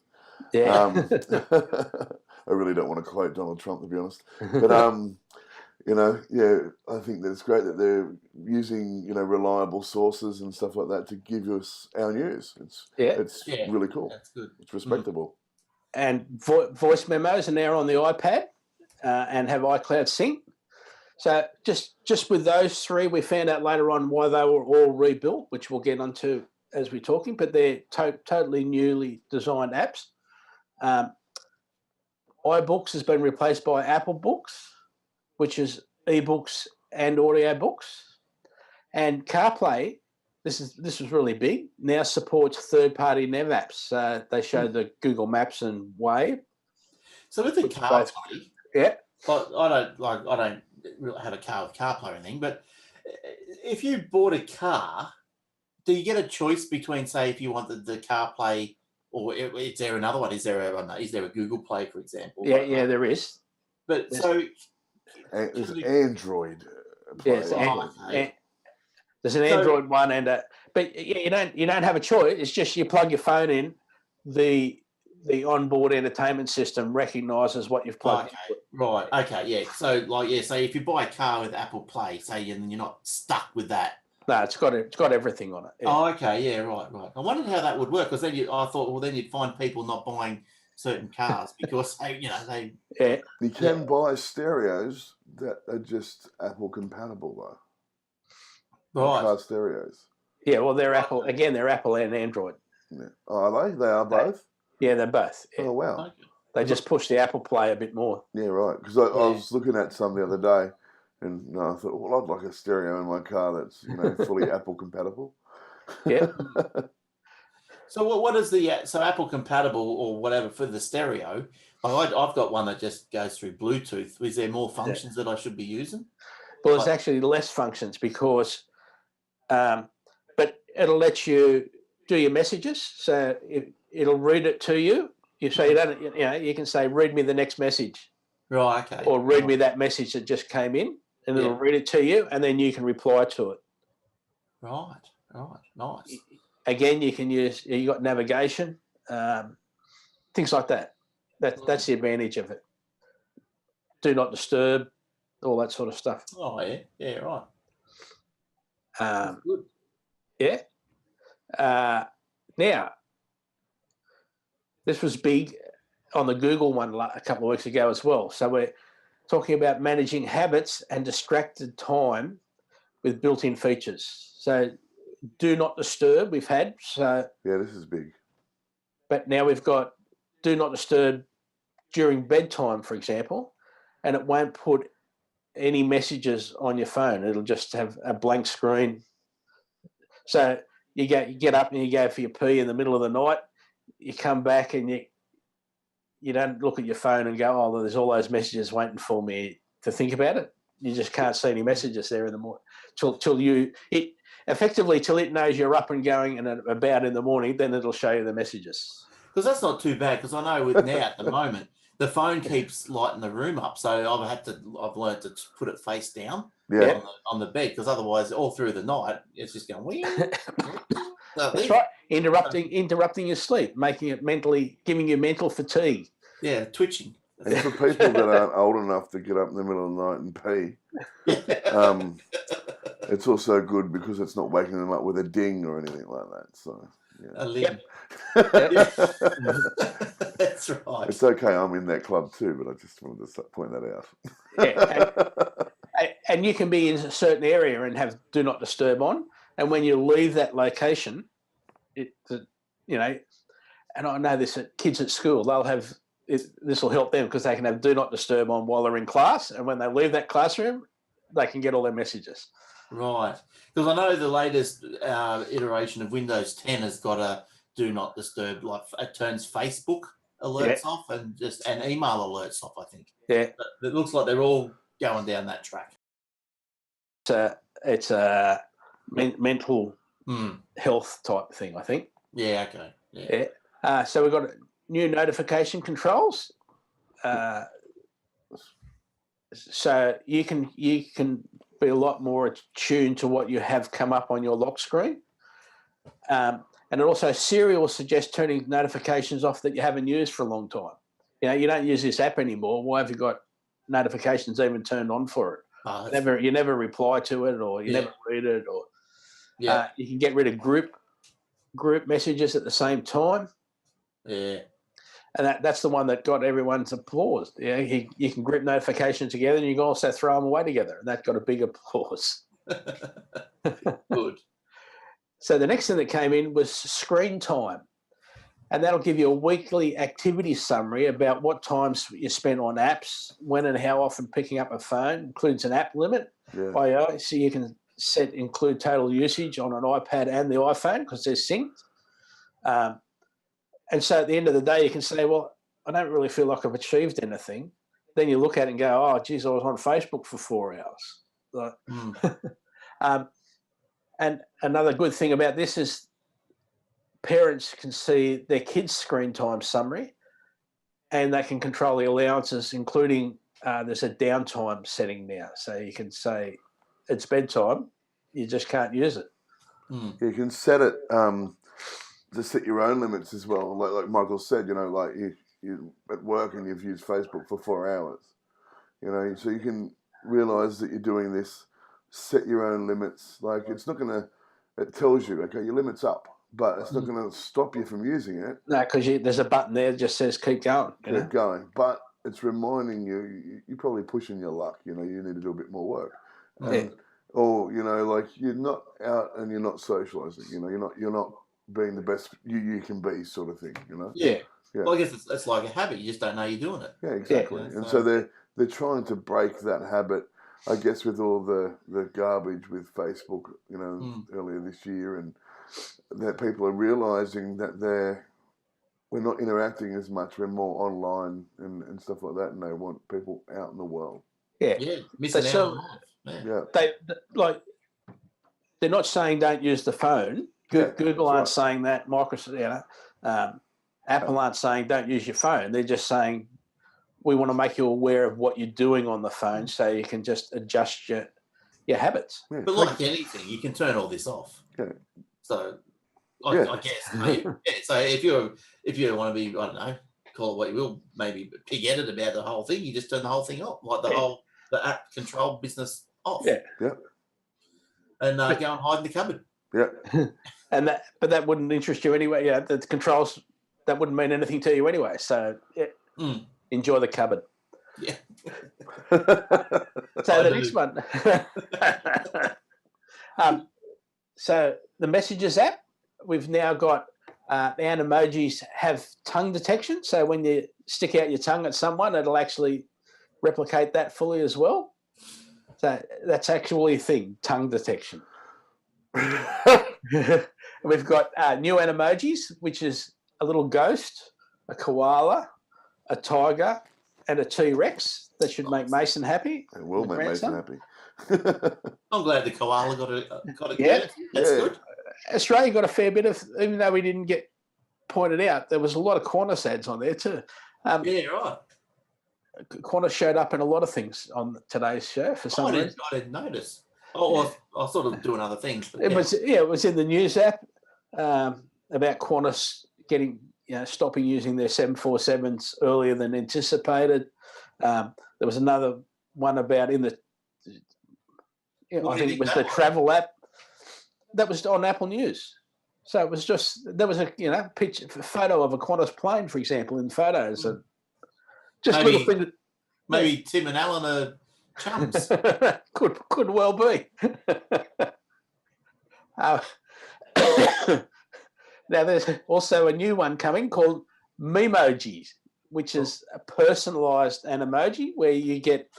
Yeah. I really don't want to quote Donald Trump, to be honest. But, I think that it's great that they're using, reliable sources and stuff like that to give us our news. It's really cool. That's good. It's respectable. And voice memos are now on the iPad and have iCloud sync. So just with those three, we found out later on why they were all rebuilt, which we'll get onto as we're talking, but they're totally newly designed apps. iBooks has been replaced by Apple Books, which is ebooks and audio books. And CarPlay, this was really big, now supports third-party nav apps. They show the Google Maps and Wave. So with the CarPlay, yeah, I don't really have a car with CarPlay or anything, but if you bought a car, do you get a choice between, say, if you wanted the CarPlay, or is there another one? Is there a Google Play, for example? Yeah, there is. But there's Android. Yes, there's an Android one but you don't have a choice. It's just you plug your phone in, the onboard entertainment system recognises what you've plugged in. Right. Okay. Yeah. So so if you buy a car with Apple Play, say, and you're not stuck with that. No, it's got everything on it. Yeah. Oh, okay. Yeah. Right. I wondered how that would work, because then I thought, well, then you'd find people not buying certain cars because they. You can buy stereos that are just Apple compatible though. Right. Car stereos. Yeah. Well, they're Apple again. They're Apple and Android. Yeah. Oh, are they? They are both. Yeah, they're both. Yeah. Oh wow. Okay. They just push the Apple Play a bit more. Yeah, right. Because I was looking at some the other day, and I thought, well, I'd like a stereo in my car that's fully Apple compatible. Yeah. So what is so Apple compatible or whatever for the stereo? I've got one that just goes through Bluetooth. Is there more functions that I should be using? Well, there's actually less functions because, but it'll let you do your messages. So it'll read it to you. You can say, read me the next message. Right, okay. Or read me that message that just came in, and it'll read it to you, and then you can reply to it. Right, nice. Again, you got navigation, things like that. That's the advantage of it. Do not disturb, all that sort of stuff. Oh, yeah, right. Good. Yeah. Now, this was big on the Google one a couple of weeks ago as well. So we're talking about managing habits and distracted time with built-in features. So do not disturb we've had. So yeah, this is big. But now we've got do not disturb during bedtime, for example, and it won't put any messages on your phone. It'll just have a blank screen. So you get up and you go for your pee in the middle of the night. You come back and you don't look at your phone and go, oh, there's all those messages waiting for me to think about it. You just can't see any messages there in the morning till it knows you're up and going and about in the morning. Then it'll show you the messages. Because that's not too bad. Because I know with now at the moment the phone keeps lighting the room up, so I've learned to put it face down on the bed, because otherwise all through the night it's just going wee. That's right. Interrupting your sleep, giving you mental fatigue. Yeah, twitching. And for people that aren't old enough to get up in the middle of the night and pee, it's also good because it's not waking them up with a ding or anything like that. So a limb. That's right. It's okay, I'm in that club too, but I just wanted to point that out. Yeah, and you can be in a certain area and have do not disturb on, and when you leave that location, and I know this at kids at school, they'll have this will help them because they can have do not disturb on while they're in class, and when they leave that classroom, they can get all their messages. Right, because I know the latest iteration of Windows 10 has got a do not disturb, like it turns Facebook alerts off and email alerts off, I think. Yeah, but it looks like they're all going down that track. It's a mental health type thing, I think. Yeah. Okay. Yeah. So we've got new notification controls. So you can be a lot more attuned to what you have come up on your lock screen. And it also Siri will suggest turning notifications off that you haven't used for a long time. You don't use this app anymore. Why have you got notifications even turned on for it? You never reply to it, or you never read it, or you can get rid of group messages at the same time. Yeah. And that's the one that got everyone's applause. You can group notifications together, and you can also throw them away together, and that got a big applause. Good. So the next thing that came in was screen time, and that'll give you a weekly activity summary about what times you spent on apps, when and how often picking up a phone. Includes an app limit. Yeah. So you can include total usage on an iPad and the iPhone because they're synced. And so at the end of the day, you can say, well, I don't really feel like I've achieved anything. Then you look at it and go, oh, geez, I was on Facebook for 4 hours. And another good thing about this is parents can see their kids' screen time summary, and they can control the allowances, including there's a downtime setting now. So you can say it's bedtime, you just can't use it. You can set it to set your own limits as well. Like Michael said, like you at work and you've used Facebook for 4 hours, so you can realise that you're doing this, set your own limits. Like it tells you, okay, your limit's up, but it's not going to stop you from using it. No, because there's a button there that just says keep going. Keep going. But it's reminding you're probably pushing your luck, you need to do a bit more work. Or, like you're not out and you're not socialising, you're not being the best you can be, sort of thing, Yeah. Well, I guess it's like a habit. You just don't know you're doing it. Yeah, exactly. And so they're trying to break that habit, I guess, with all the garbage with Facebook, earlier this year, and that people are realising that we're not interacting as much. We're more online and stuff like that, and they want people out in the world. Yeah, missing out on life. They're not saying don't use the phone. Google aren't saying that. Microsoft, Apple aren't saying don't use your phone. They're just saying we want to make you aware of what you're doing on the phone, so you can just adjust your habits. Yeah. But like anything, you can turn all this off. Yeah. So I guess. So if you want to be, I don't know, call it what you will, maybe pig-headed about the whole thing, you just turn the whole thing off, like the app control business off. Yeah. And go and hide in the cupboard. Yeah. But that wouldn't interest you anyway. Yeah, the controls, that wouldn't mean anything to you anyway. So enjoy the cupboard. Yeah. So the next one. So the Messages app, we've now got the emojis have tongue detection. So when you stick out your tongue at someone, it'll actually replicate that fully as well. So that's actually a thing, tongue detection. We've got new emojis, which is a little ghost, a koala, a tiger, and a T-Rex. That should make Mason happy. It will make Mason happy. I'm glad the koala got a That's good. Australia got a fair bit of, even though we didn't get pointed out, there was a lot of Qantas ads on there too. Right. Qantas showed up in a lot of things on today's show for some reason. I didn't notice. I was sort of doing other things. But it was in the news app about Qantas stopping using their 747s earlier than anticipated. There was another one about I think it was the travel app that was on Apple News. So it was just, there was a photo of a Qantas plane, for example, in photos, and just little things. Maybe Tim and Alan are chums. could well be. Now there's also a new one coming called Memojis, which is a personalised an emoji where you get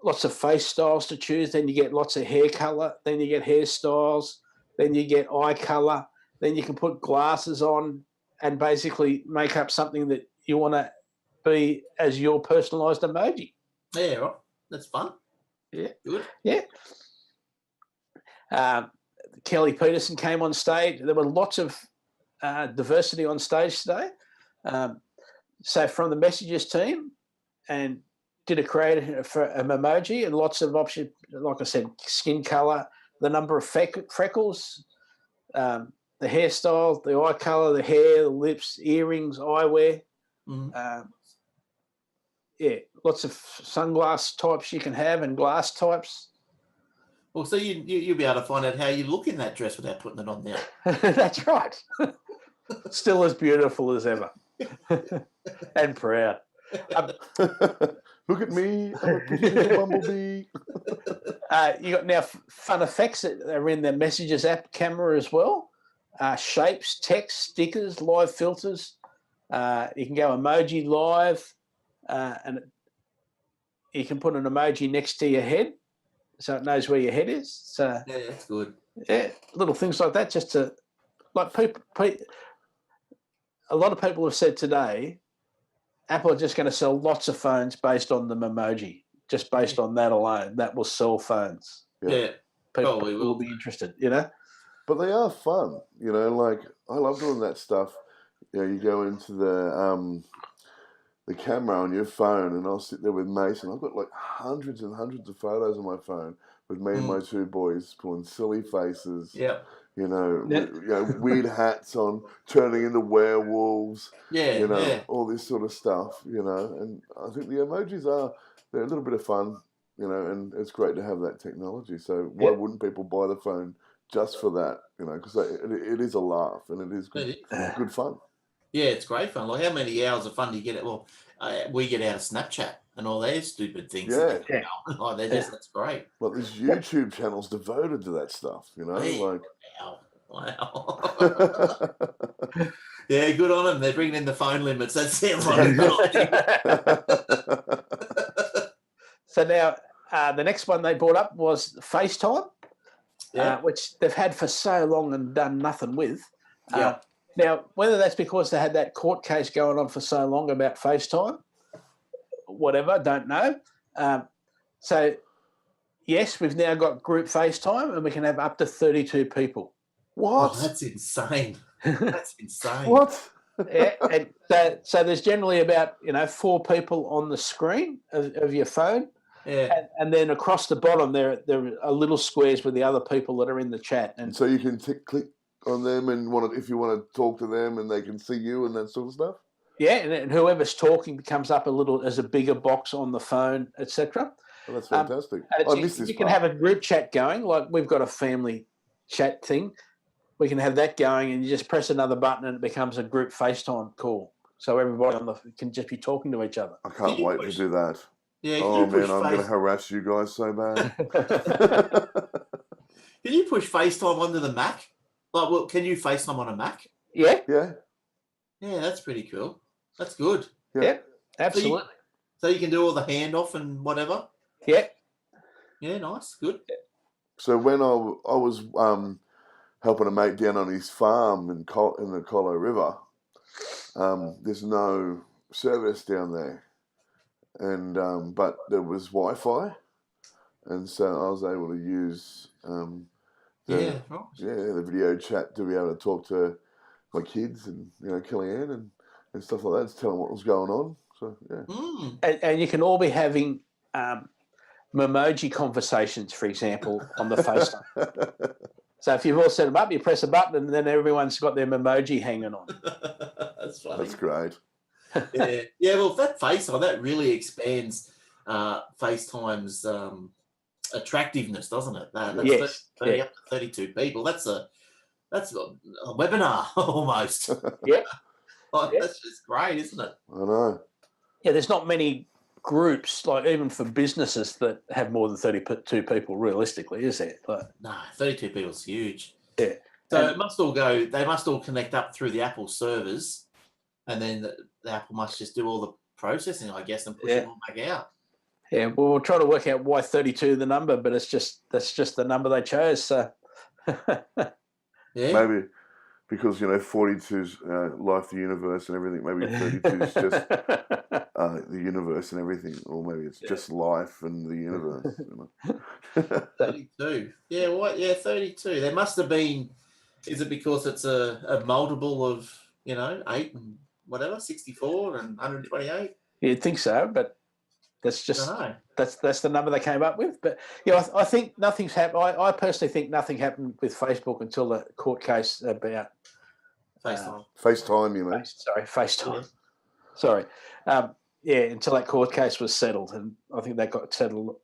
lots of face styles to choose, then you get lots of hair colour, then you get hairstyles, then you get eye colour, then you can put glasses on and basically make up something that you want to be as your personalised emoji. Yeah, right. That's fun. Yeah. Good. Yeah. Kelly Peterson came on stage. There were lots of diversity on stage today. So from the messages team, and did a creative for an emoji and lots of options, like I said, skin colour, the number of freckles, the hairstyle, the eye colour, the hair, the lips, earrings, eyewear. Lots of sunglass types you can have and glass types. Well, so you'll be able to find out how you look in that dress without putting it on there. That's right. Still as beautiful as ever. And proud. Look at me, I'm a pretty little bumblebee. You got now fun effects that are in the messages app camera as well. Shapes, text, stickers, live filters. You can go emoji live, and you can put an emoji next to your head so it knows where your head is. So yeah, that's good. Yeah, little things like that, just to, like, people. A lot of people have said today, Apple are just going to sell lots of phones based on the emoji, just based on that alone. That will sell phones. Yeah, people will be interested, But they are fun, like I love doing that stuff. You go into the camera on your phone, and I'll sit there with Mason. I've got like hundreds and hundreds of photos on my phone with me and my two boys pulling silly faces. Yeah. Weird hats on, turning into werewolves. Yeah, all this sort of stuff. And I think the emojis they're a little bit of fun. And it's great to have that technology. So why wouldn't people buy the phone just for that? Because it is a laugh and it is good fun. Yeah, it's great fun. Like, how many hours of fun do you get? We get out of Snapchat and all their stupid things. Yeah. That's great. Like, there's YouTube channels devoted to that stuff, like... Wow. Yeah, good on them. They're bringing in the phone limits. That sounds like a good idea. So now, the next one they brought up was FaceTime, which they've had for so long and done nothing with. Now, whether that's because they had that court case going on for so long about FaceTime, whatever, don't know. So, yes, we've now got group FaceTime, and we can have up to 32 people. What? Oh, that's insane. That's insane. What? Yeah, and so there's generally about 4 people on the screen of your phone. Yeah. And then across the bottom there are little squares with the other people that are in the chat. And so you can click on them and if you want to talk to them, and they can see you and that sort of stuff? Yeah, and whoever's talking comes up as a bigger box on the phone, etc. Oh, that's fantastic. I missed this. You can have a group chat going, like we've got a family chat thing. We can have that going, and you just press another button and it becomes a group FaceTime call. So everybody can just be talking to each other. I can't wait to do that. Yeah, I'm going to harass you guys so bad. Can you push FaceTime onto the Mac? Can you FaceTime on a Mac? Yeah. Yeah. Yeah, that's pretty cool. That's good. Yeah, absolutely. So you can do all the handoff and whatever? Yeah. Yeah, nice. Good. So when I was helping a mate down on his farm in the Colo River, there's no service down there. And but there was Wi-Fi, and so I was able to use the video chat to be able to talk to my kids and Kellyanne and stuff like that, to tell them what was going on. So and you can all be having Memoji conversations, for example, on the FaceTime. So if you've all set them up, you press a button, and then everyone's got their Memoji hanging on. That's funny. That's great. Yeah. Well, that FaceTime, that really expands FaceTime's attractiveness, doesn't it? That's yes. 30 up to 32 people. That's a That's a webinar almost. Yeah. That's just great, isn't it? I know. Yeah, there's not many groups, like even for businesses, that have more than 32 people realistically, is there? Like, No, 32 people is huge. yeah. So it must all go, they must all connect up through the Apple servers, and then the Apple must just do all the processing, I guess, and push it all back out. Yeah, well, we'll try to work out why 32 the number, but that's just the number they chose. So Maybe because 42's life, the universe, and everything. Maybe 32's just the universe and everything, or maybe it's just life and the universe. 32. Yeah, what? Yeah, 32. There must have been. Is it because it's a multiple of 8 and whatever, 64 and 128? You'd think so, but that's just that's the number they came up with. But I think nothing's happened. I personally think nothing happened with Facebook until the court case about FaceTime. FaceTime, you mean? FaceTime. Yeah. Sorry. Until that court case was settled, and I think that got settled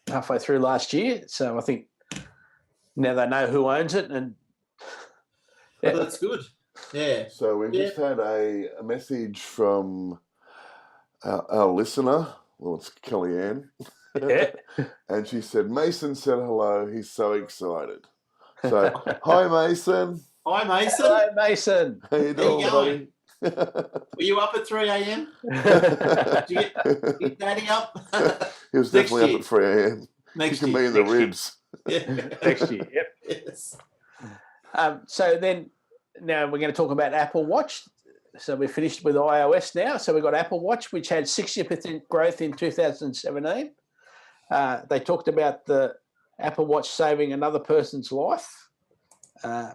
halfway through last year. So I think now they know who owns it, and Well, that's good. Yeah. So we just had a message from our listener. Well, it's Kellyanne. And she said, Mason said hello. He's so excited. So, hi, Mason. Hi, Mason. Hello, Mason. How you doing, buddy? Were you up at 3 a.m.? Did you get Daddy up? He was definitely up at 3 a.m. Next He can year. be in the ribs. Yeah. Next year, yep. Yes. So then, now we're going to talk about Apple Watch. So we're finished with iOS now. So we've got Apple Watch, which had 60% growth in 2017. They talked about the Apple Watch saving another person's life,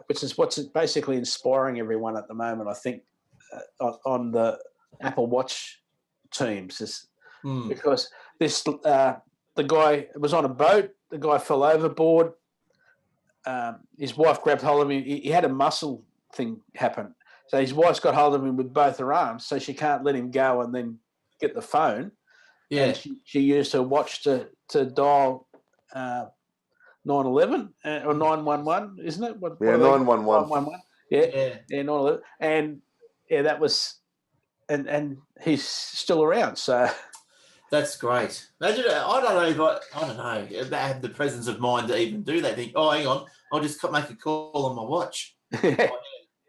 which is what's basically inspiring everyone at the moment, I think, on the Apple Watch teams. Because this the guy was on a boat, the guy fell overboard, his wife grabbed hold of him. He had a muscle thing happen. So his wife's got hold of him with both her arms, so she can't let him go and then get the phone. Yeah. And she used her watch to dial 911 or 911, isn't it? What 911. 911. Yeah, 911. And that was, and he's still around. So that's great. Imagine, I don't know if they have the presence of mind to even do that. Think, oh, hang on, I'll just make a call on my watch.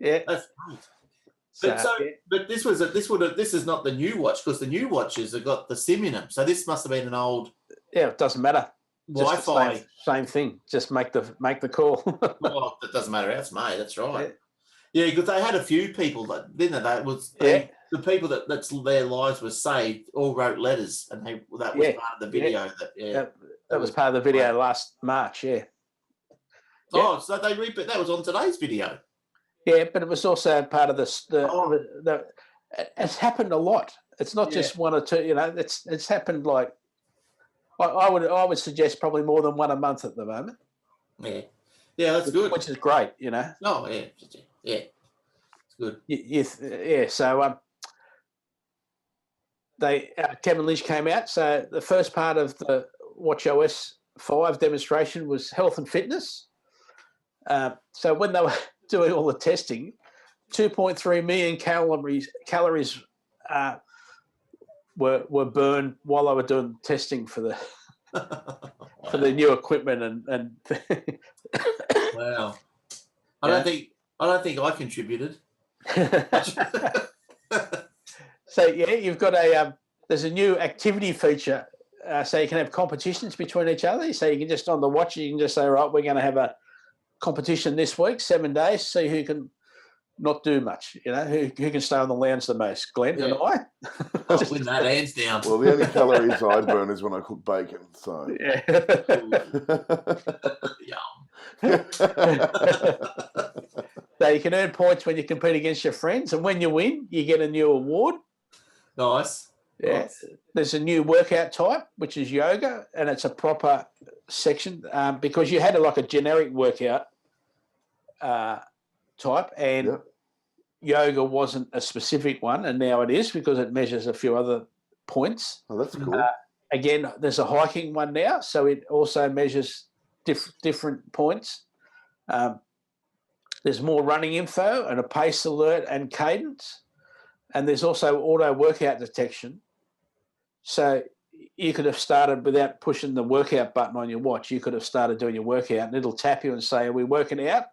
Yeah, that's great. But this is not the new watch, because the new watches have got the SIM in them. So this must have been an old. Yeah, it doesn't matter. Wi-Fi. Same thing. Just make the call. Well, it doesn't matter how it's made. That's right. Yeah, because they had a few people that didn't they? The people that's their lives were saved all wrote letters, and that was part of the video. That was part of the video last March. Yeah. Oh, so they that was on today's video. Yeah, but it was also part of the it's happened a lot. It's not just one or two. It's happened like I would suggest probably more than one a month at the moment. Yeah, that's good. Which is great, Oh yeah, it's good. So Kevin Lynch came out. So the first part of the WatchOS 5 demonstration was health and fitness. So when they were doing all the testing, 2.3 million calories were burned while they were doing testing for the for the new equipment and wow. I don't think I contributed. So you've got there's a new activity feature, so you can have competitions between each other. So you can just on the watch, you can just say, right, we're going to have a competition this week, 7 days, see who can not do much, who can stay on the lounge the most, Glenn and I. I'll win that hands down. Well, the only calories I burn is when I cook bacon, so. Yum. So you can earn points when you compete against your friends, and when you win, you get a new award. Nice. Yeah. Nice. There's a new workout type, which is yoga, and it's a proper section because you had a generic workout type, and yoga wasn't a specific one, and now it is because it measures a few other points. Oh, that's cool. Again, there's a hiking one now, so it also measures different points. There's more running info and a pace alert and cadence. And there's also auto workout detection. So you could have started without pushing the workout button on your watch. You could have started doing your workout and it'll tap you and say, are we working out?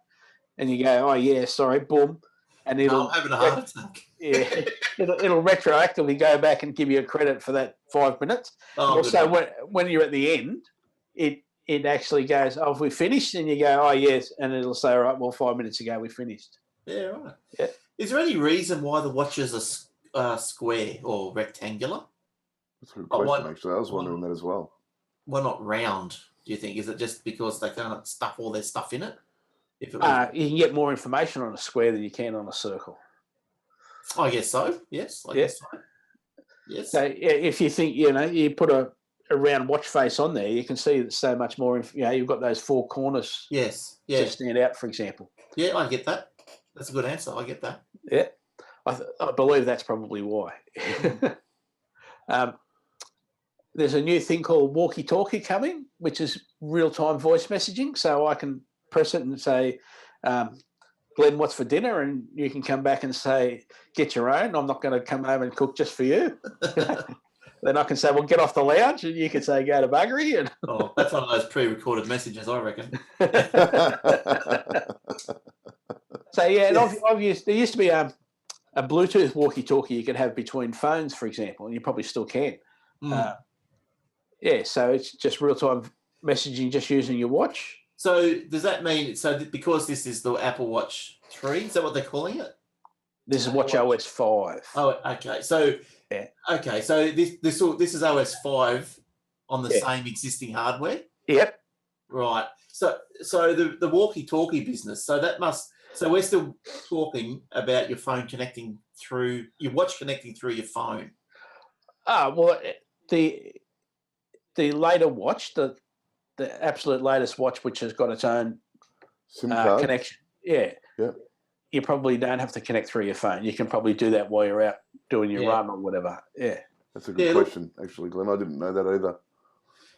And you go, oh, yeah, sorry, boom. And it'll, I'm having a heart attack. Yeah, it'll retroactively go back and give you a credit for that 5 minutes. Oh, also, when you're at the end, it actually goes, oh, have we finished? And you go, oh, yes. And it'll say, all right, well, 5 minutes ago we finished. Yeah, right. Yeah. Is there any reason why the watches are square or rectangular? That's a good question, actually. I was wondering that as well. Why not round, do you think? Is it just because they can't stuff all their stuff in it? If it was... You can get more information on a square than you can on a circle. I guess so. Yes, I guess so. Yes. So if you think, you put a round watch face on there, you can see that so much more. You've got those four corners. Yes. To stand out, for example. Yeah, I get that. That's a good answer. I get that. Yeah, I believe that's probably why. There's a new thing called walkie-talkie coming, which is real-time voice messaging. So I can press it and say, Glenn, what's for dinner? And you can come back and say, get your own. I'm not going to come home and cook just for you. Then I can say, well, get off the lounge. And you can say, go to Buggery. And oh, that's one of those pre-recorded messages, I reckon. So, yeah, and there used to be a Bluetooth walkie-talkie you could have between phones, for example, and you probably still can. So it's just real-time messaging just using your watch. So does that mean, because this is the Apple Watch 3, is that what they're calling it? This is Watch OS 5. Oh, okay. So, okay. So this is OS 5 on the same existing hardware? Yep. Right. So the walkie-talkie business, so we're still talking about your phone connecting through, your watch connecting through your phone. Well, the later watch, the absolute latest watch, which has got its own SIM card connection. Yeah. You probably don't have to connect through your phone. You can probably do that while you're out doing your run or whatever. Yeah. That's a good question, actually, Glenn. I didn't know that either.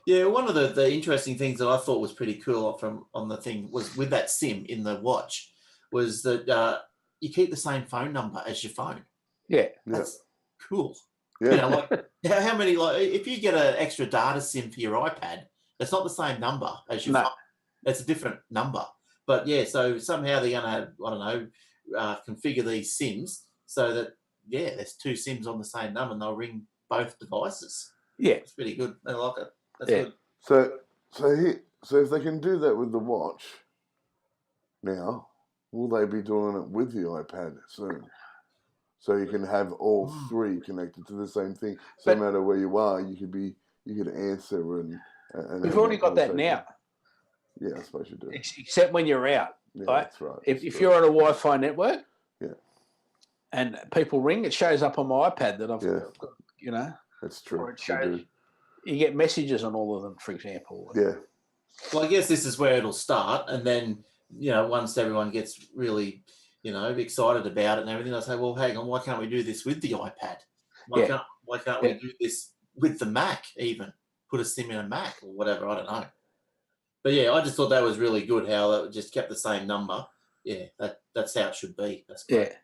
Yeah, one of the interesting things that I thought was pretty cool on the thing was with that SIM in the watch was that you keep the same phone number as your phone. Yeah. That's cool. Yeah. How many, if you get an extra data SIM for your iPad, it's not the same number as your phone. It's a different number. But yeah, so somehow they're going to, configure these SIMs so that, there's two SIMs on the same number and they'll ring both devices. Yeah. It's pretty good. I like it. That's good. So if they can do that with the watch now, will they be doing it with the iPad soon? So you can have all three connected to the same thing. So no matter where you are, you could answer and we've already got that now. Yeah, I suppose you do. Except when you're out. Yeah, right? That's right. If you're on a Wi-Fi network, and people ring, it shows up on my iPad that I've got, That's true. Or it shows, you get messages on all of them, for example. Yeah. Well, I guess this is where it'll start, and then once everyone gets really excited about it and everything, they'll say, well, hang on, why can't we do this with the iPad? Why can't we do this with the Mac even? Put a SIM in a Mac or whatever, I don't know. But yeah, I just thought that was really good how it just kept the same number. Yeah, that's how it should be. That's great. Yeah.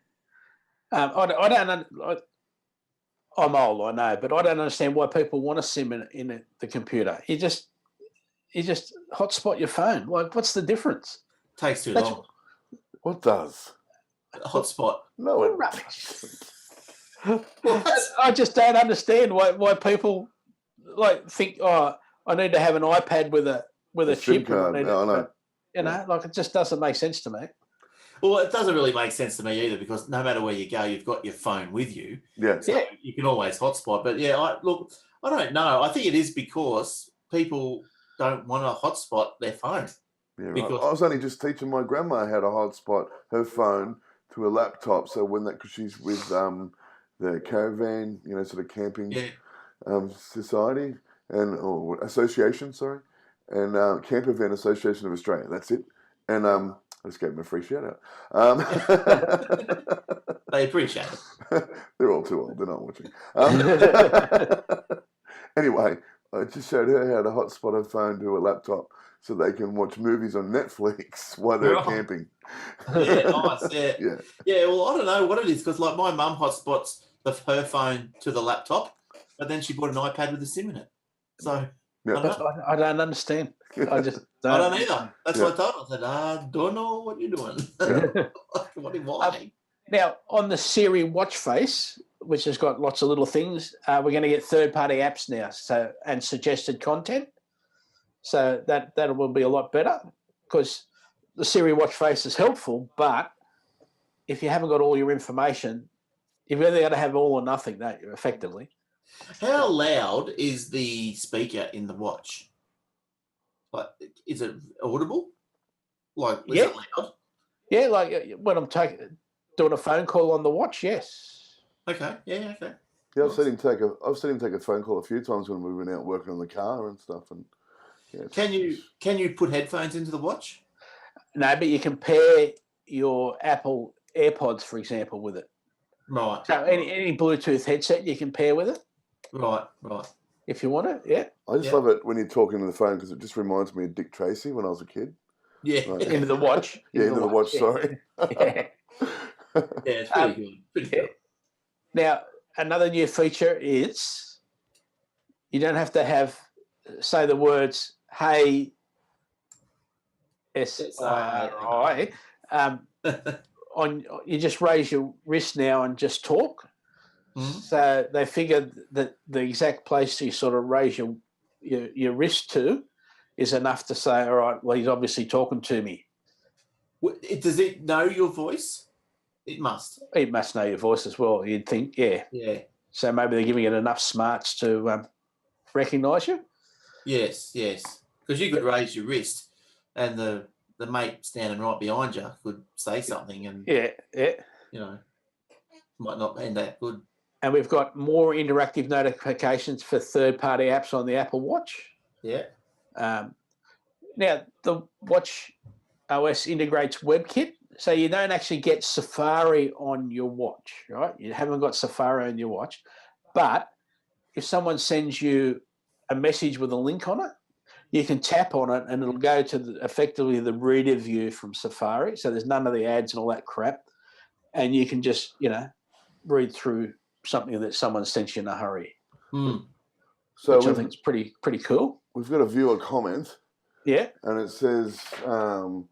I don't. I'm old, I know, but I don't understand why people want a SIM in the computer. You just hotspot your phone. What's the difference? Takes too long. What does? Hotspot. No, it rubbish. I just don't understand why people think, I need to have an iPad with a chip. Card. No, I know. It just doesn't make sense to me. Well, it doesn't really make sense to me either because no matter where you go, you've got your phone with you. Yeah. So you can always hotspot. But I don't know. I think it is because people don't want to hotspot their phone. Yeah, right. I was only just teaching my grandma how to hotspot her phone to a laptop. So because she's with the caravan, sort of camping society or association, sorry, and Camper Van Association of Australia. That's it. And I just gave them a free shout out. They appreciate it. They're all too old. They're not watching. Anyway, I just showed her how to hotspot a phone to a laptop so they can watch movies on Netflix while they're camping. Yeah, nice. Yeah. Yeah. Yeah, well, I don't know what it is because, like, my mum hotspots her phone to the laptop, but then she bought an iPad with a SIM in it. So I don't understand. I just I don't either. That's what I told her. I said, I don't know what you're doing. Why? Now, on the Siri watch face, which has got lots of little things, we're going to get third-party apps now, and suggested content. So that will be a lot better because the Siri watch face is helpful, but if you haven't got all your information, you've either got to have all or nothing, don't you, effectively? How loud is the speaker in the watch? Like, is it audible? Like, is it loud? Yeah, like when I'm doing a phone call on the watch, yes. Okay, yeah, okay. Yeah, I've seen him take a phone call a few times when we were out working on the car and stuff. And can you put headphones into the watch? No, but you can pair your Apple AirPods, for example, with it. Right. So any Bluetooth headset you can pair with it. Right. If you want it, yeah. I just love it when you're talking on the phone because it just reminds me of Dick Tracy when I was a kid. Yeah. Like, into the watch. Into the watch, sorry. Yeah. It's pretty good. Now, another new feature is you don't have to say the words, hey, S-I-R-I. You just raise your wrist now and just talk. Mm-hmm. So they figured that the exact place you sort of raise your wrist to is enough to say, all right, well, he's obviously talking to me. Does it know your voice? It must. It must know your voice as well, you'd think, yeah. Yeah. So maybe they're giving it enough smarts to recognise you? Yes. Because you could raise your wrist and the mate standing right behind you could say something and might not be that good. And we've got more interactive notifications for third-party apps on the Apple Watch. Yeah. Now, the Watch OS integrates WebKit, so you don't actually get Safari on your watch, right? You haven't got Safari on your watch. But if someone sends you a message with a link on it, you can tap on it and it'll go to effectively the reader view from Safari. So there's none of the ads and all that crap. And you can just, read through something that someone sent you in a hurry. So which I think is pretty cool. We've got a viewer comment. Yeah. And it says, I'm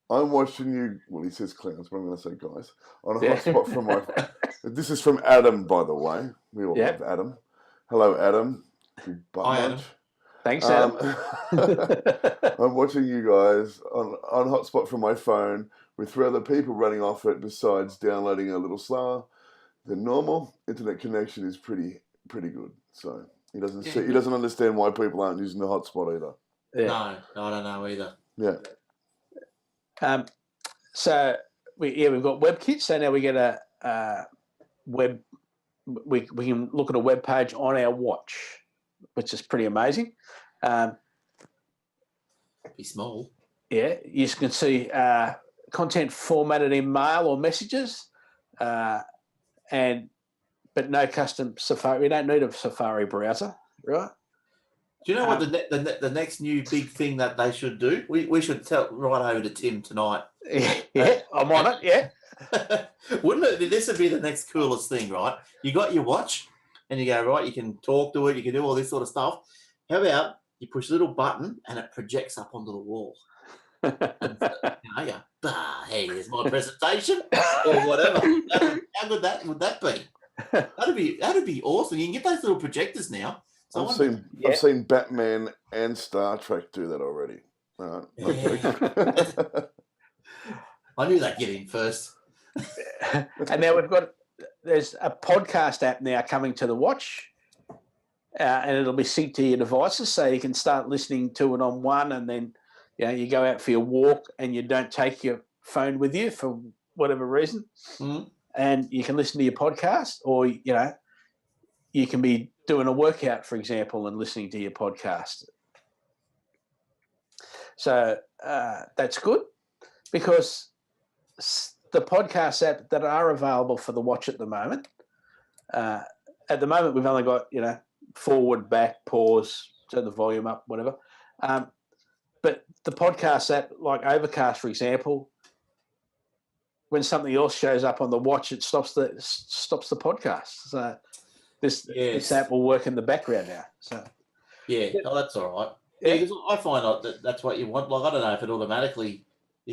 watching you, well, he says clowns, but I'm going to say guys, on a hotspot from my, this is from Adam, by the way. We all love Adam. Hello, Adam. Hi, Adam. Thanks, Adam. I'm watching you guys on hotspot from my phone with 3 other people running off it besides downloading a little slower than normal. Internet connection is pretty good. So he doesn't understand why people aren't using the hotspot either. Yeah. No, I don't know either. Yeah. So we've got WebKit. So now we get a web. We can look at a web page on our watch, which is pretty amazing. Be small. Yeah, you can see content formatted in mail or messages, but no custom Safari. We don't need a Safari browser, right? Do you know what the next new big thing that they should do? We should tell right over to Tim tonight. Yeah, I'm on it. Yeah. Wouldn't it? This would be the next coolest thing, right? You got your watch, and you go right. You can talk to it. You can do all this sort of stuff. How about you push a little button and it projects up onto the wall? And, you go, hey, here's my presentation or whatever. How good would that be? That'd be awesome. You can get those little projectors now. So I've seen Batman and Star Trek do that already. I knew they'd get in first. And now there's a podcast app now coming to the watch, and it'll be synced to your devices, so you can start listening to it on one, and then you go out for your walk and you don't take your phone with you for whatever reason, and you can listen to your podcast, or you can be doing a workout, for example, and listening to your podcast. So that's good, because the podcast app that are available for the watch at the moment, we've only got, forward, back, pause, turn the volume up, whatever. But the podcast app, like Overcast, for example, when something else shows up on the watch, it stops the podcast. So this app will work in the background now. So that's all right. Yeah, because I find that's what you want. Like, I don't know if it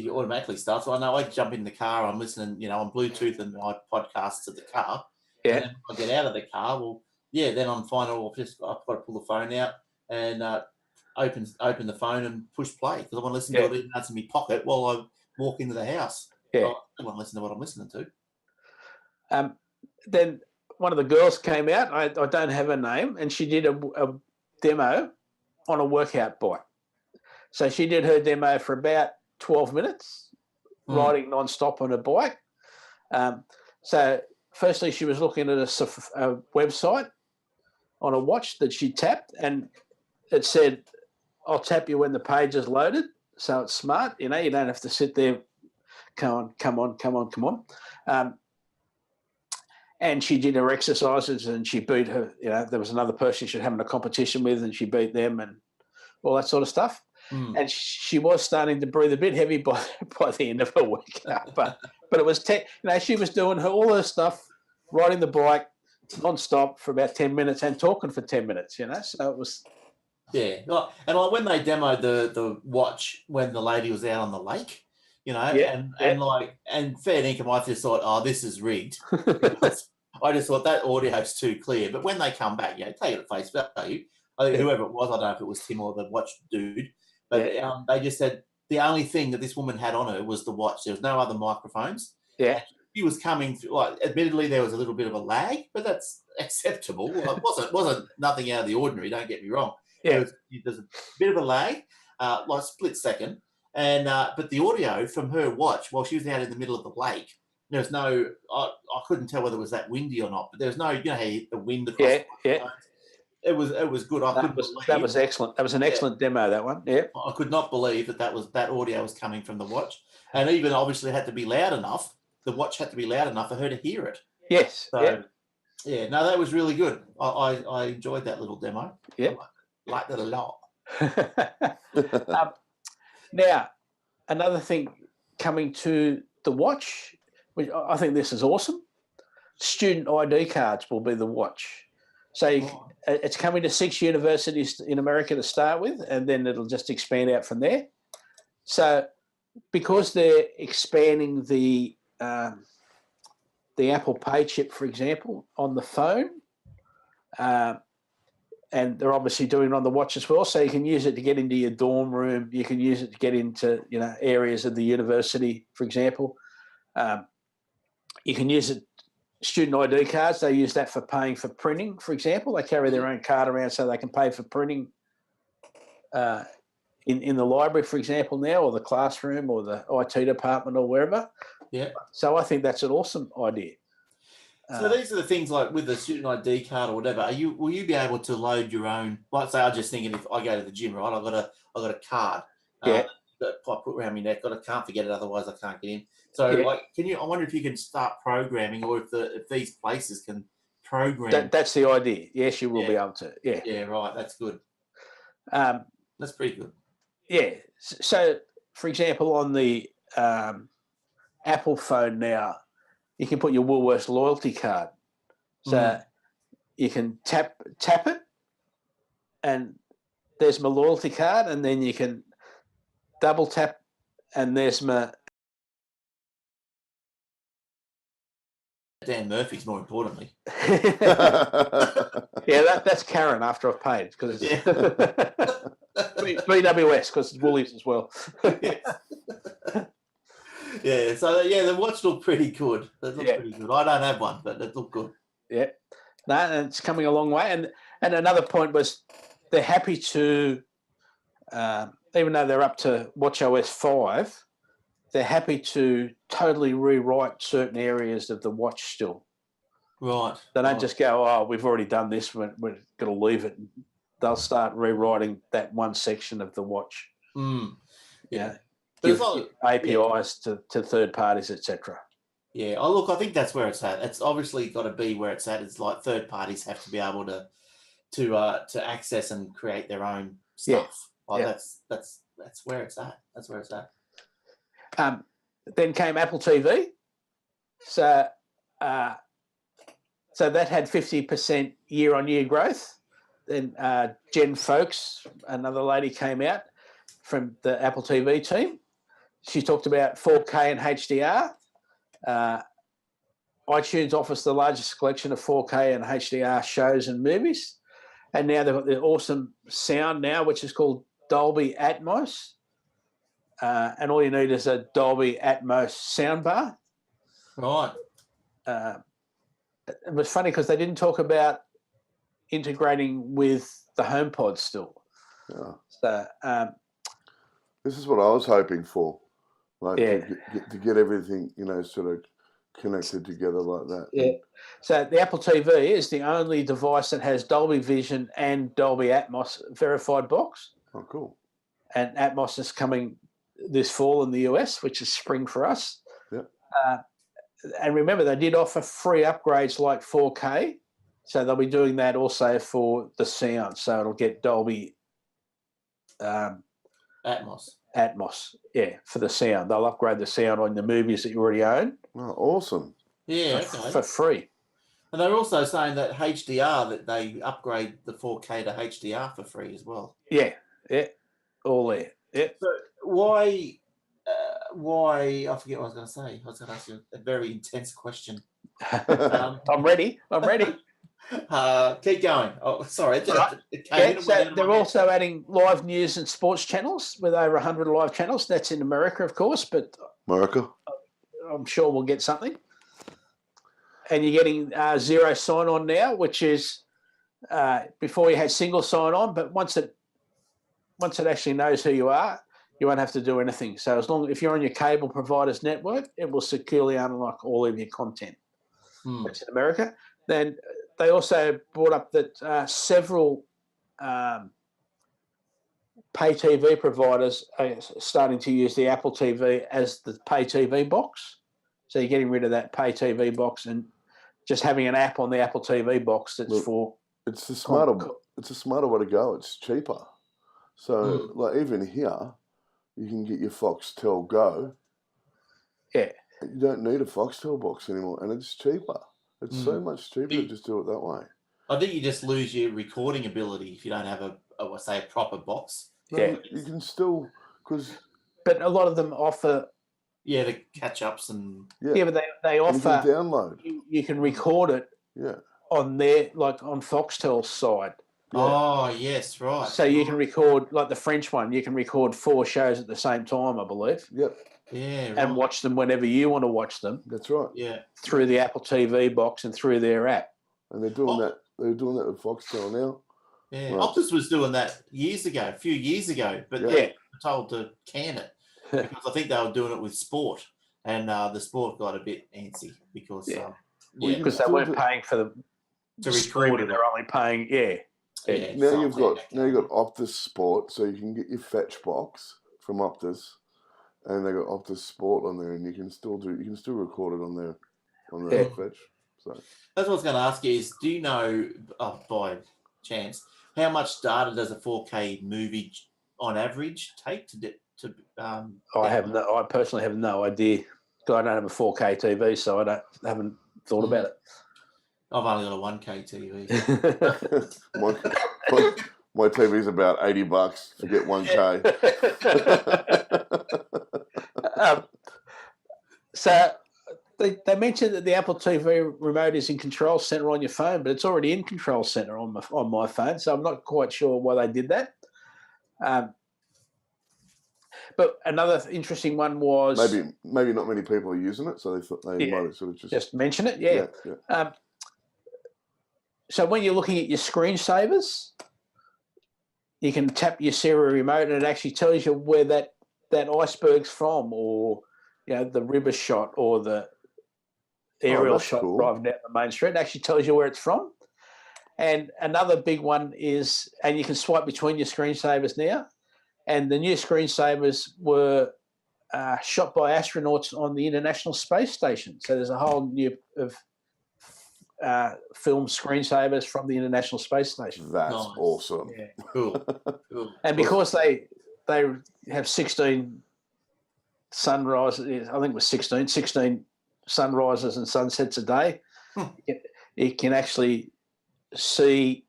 automatically starts. I know I jump in the car, I'm listening, on Bluetooth and my podcasts to the car. Yeah. And then when I get out of the car, then I'm fine. I've got to pull the phone out and open the phone and push play because I want to listen to it even that's in my pocket while I walk into the house. Yeah. So I want to listen to what I'm listening to. Then one of the girls came out. I don't have her name, and she did a demo on a workout bike. So she did her demo for about 12 minutes, riding non-stop on a bike. So firstly, she was looking at a website on a watch that she tapped, and it said, "I'll tap you when the page is loaded." So it's smart, you don't have to sit there. Come on. And she did her exercises, and she beat her. There was another person she was having a competition with, and she beat them, and all that sort of stuff. And she was starting to breathe a bit heavy by the end of her workout, but it was she was doing all her stuff, riding the bike non-stop for about 10 minutes and talking for 10 minutes. So it was. Yeah, and like when they demoed the watch when the lady was out on the lake, and fair income, I just thought, oh, this is rigged. I just thought that audio's too clear. But when they come back, take it at face value. I think whoever it was, I don't know if it was Tim or the watch dude, but they just said the only thing that this woman had on her was the watch. There was no other microphones. Yeah. She was coming through, admittedly there was a little bit of a lag, but that's acceptable. It wasn't nothing out of the ordinary, don't get me wrong. Yeah. There's a bit of a lag, like split second. And but the audio from her watch while she was out in the middle of the lake, there was no. I couldn't tell whether it was that windy or not. But there was no. How the wind across. Yeah. It was good. That was excellent. That was an excellent demo. That one. Yeah. I could not believe that audio was coming from the watch, and even obviously had to be loud enough. The watch had to be loud enough for her to hear it. Yes. So, no, that was really good. I enjoyed that little demo. Yeah. I liked it a lot. Now, another thing coming to the watch, which I think this is awesome, student ID cards will be the watch. So it's coming to 6 universities in America to start with, and then it'll just expand out from there. So because they're expanding the Apple Pay chip, for example, on the phone, and they're obviously doing it on the watch as well, so you can use it to get into your dorm room. You can use it to get into areas of the university, for example. You can use it. Student ID cards, they use that for paying for printing, for example. They carry their own card around so they can pay for printing in the library, for example, now, or the classroom or the IT department or wherever. Yeah. So I think that's an awesome idea. So these are the things like with the student ID card or whatever. Will you be able to load your own? Like, say, I'm just thinking if I go to the gym, right? I've got a card that I put around my neck. I can't forget it, otherwise I can't get in. So, I wonder if you can start programming, or if these places can program. That's the idea. Yes, you will be able to. Yeah. Yeah. Right. That's good. That's pretty good. Yeah. So, for example, on the Apple phone now, you can put your Woolworths loyalty card. So you can tap it, and there's my loyalty card, and then you can double tap, and there's my. Dan Murphy's more importantly. That's Karen after I've paid, because it's BWS, because it's Woolies as well. Yeah, so the watch looked pretty good. It looks pretty good. I don't have one, but it looked good. Yeah, no, it's coming a long way. And another point was they're happy to, even though they're up to WatchOS 5, they're happy to totally rewrite certain areas of the watch still. Right. They don't just go, oh, we've already done this, we're going to leave it. They'll start rewriting that one section of the watch. Yeah. Give APIs to third parties, etc. Yeah. Oh, look, I think that's where it's at. It's obviously got to be where it's at. It's like third parties have to be able to to access and create their own stuff. Like Yeah. That's where it's at. That's where it's at. Then came Apple TV. So that had 50% year-on-year growth. Then Jen Folks, another lady, came out from the Apple TV team. She talked about 4K and HDR. iTunes offers the largest collection of 4K and HDR shows and movies. And now they've got the awesome sound now, which is called Dolby Atmos. And all you need is a Dolby Atmos soundbar. Right. It was funny because they didn't talk about integrating with the HomePod still. Yeah. So This is what I was hoping for, like to get everything, sort of connected together like that. Yeah. So the Apple TV is the only device that has Dolby Vision and Dolby Atmos verified box. Oh, cool. And Atmos is coming this fall in the US, which is spring for us. Yeah. And remember, they did offer free upgrades like 4K. So they'll be doing that also for the sound. So it'll get Dolby Atmos. For the sound. They'll upgrade the sound on the movies that you already own. Oh, awesome. Yeah, for free. And they're also saying that HDR, that they upgrade the 4K to HDR for free as well. Yeah, all there. Yeah. So why? I forget what I was going to say. I was going to ask you a very intense question. I'm ready. Keep going. Oh, sorry. They're also adding live news and sports channels with over 100 live channels. That's in America, of course, but America. I'm sure we'll get something. And you're getting zero sign-on now, which is before you had single sign-on, but once it actually knows who you are, you won't have to do anything. So if you're on your cable provider's network, it will securely unlock all of your content. That's in America. Then they also brought up that several pay TV providers are starting to use the Apple TV as the pay TV box. So you're getting rid of that pay TV box and just having an app on the Apple TV box that's for. It's a smarter way to go. It's cheaper. So like even here, you can get your Foxtel Go. Yeah. You don't need a Foxtel box anymore, and it's cheaper. It's so much cheaper to just do it that way. I think you just lose your recording ability if you don't have a proper box. No, you can still But a lot of them offer. Yeah, the catch-ups and... Yeah, but they offer... You can download. You can record it on their, like on Foxtel's side. Yeah. Oh, yes, right. So you can record, like the French one, you can record 4 shows at the same time, I believe. Yep. Yeah, right. And watch them whenever you want to watch them. That's right. Yeah. Through the Apple TV box and through their app. And they're doing that. They're doing that with Foxtel now. Yeah. Right. Optus was doing that a few years ago, but they were told to can it because I think they were doing it with sport, and the sport got a bit antsy because because they weren't paying for the record. They're only paying Now you've got Optus Sport, so you can get your Fetch box from Optus, and they got Optus Sport on there, and you can still record it on their Fetch. So that's what I was going to ask you is, do you know by chance how much data does a 4K movie on average take to I personally have no idea. I don't have a 4K TV, so I haven't thought about it. I've only got a 1K TV. my TV's about $80 to get 1K. So they mentioned that the Apple TV remote is in Control Center on your phone, but it's already in Control Center on my phone, so I'm not quite sure why they did that. But another interesting one was maybe not many people are using it, so they thought they might have sort of just mention it. Yeah. So when you're looking at your screensavers, you can tap your Siri remote, and it actually tells you where that iceberg's from, or the river shot, or the aerial shot driving down the main street. It actually tells you where it's from. And another big one is, and you can swipe between your screensavers now. And the new screensavers were shot by astronauts on the International Space Station. So there's a whole new of film screensavers from the International Space Station. That's Nice. awesome. Yeah. Cool. And because they have 16 sunrises, I think it was 16 sunrises and sunsets a day, you can actually see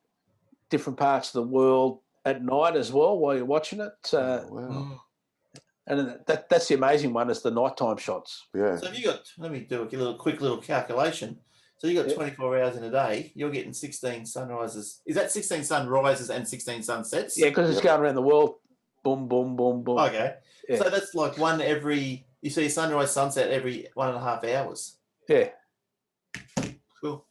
different parts of the world at night as well while you're watching it. Wow. And that's the amazing one, is the nighttime shots. Yeah. So if you got, let me do a quick little calculation. So you got 24 hours in a day. You're getting 16 sunrises. Is that 16 sunrises and 16 sunsets? Yeah, because it's going around the world. Boom, boom, boom, boom. Okay. Yeah. So that's like you see sunrise, sunset every 1.5 hours. Yeah. Cool.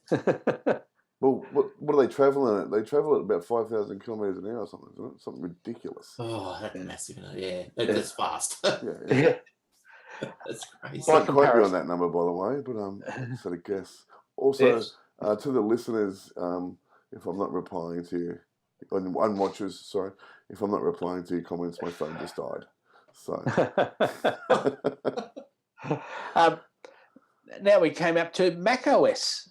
Well, what are they traveling at? They travel at about 5,000 kilometers an hour or something, isn't it? Something ridiculous. Oh, that's massive. Yeah, that's fast. Yeah. That's crazy. Don't quote me on that number, by the way, but sort of guess. Also, to the listeners, if I'm not replying to you, and watchers, sorry, if I'm not replying to your comments, my phone just died. So now we came up to Mac OS,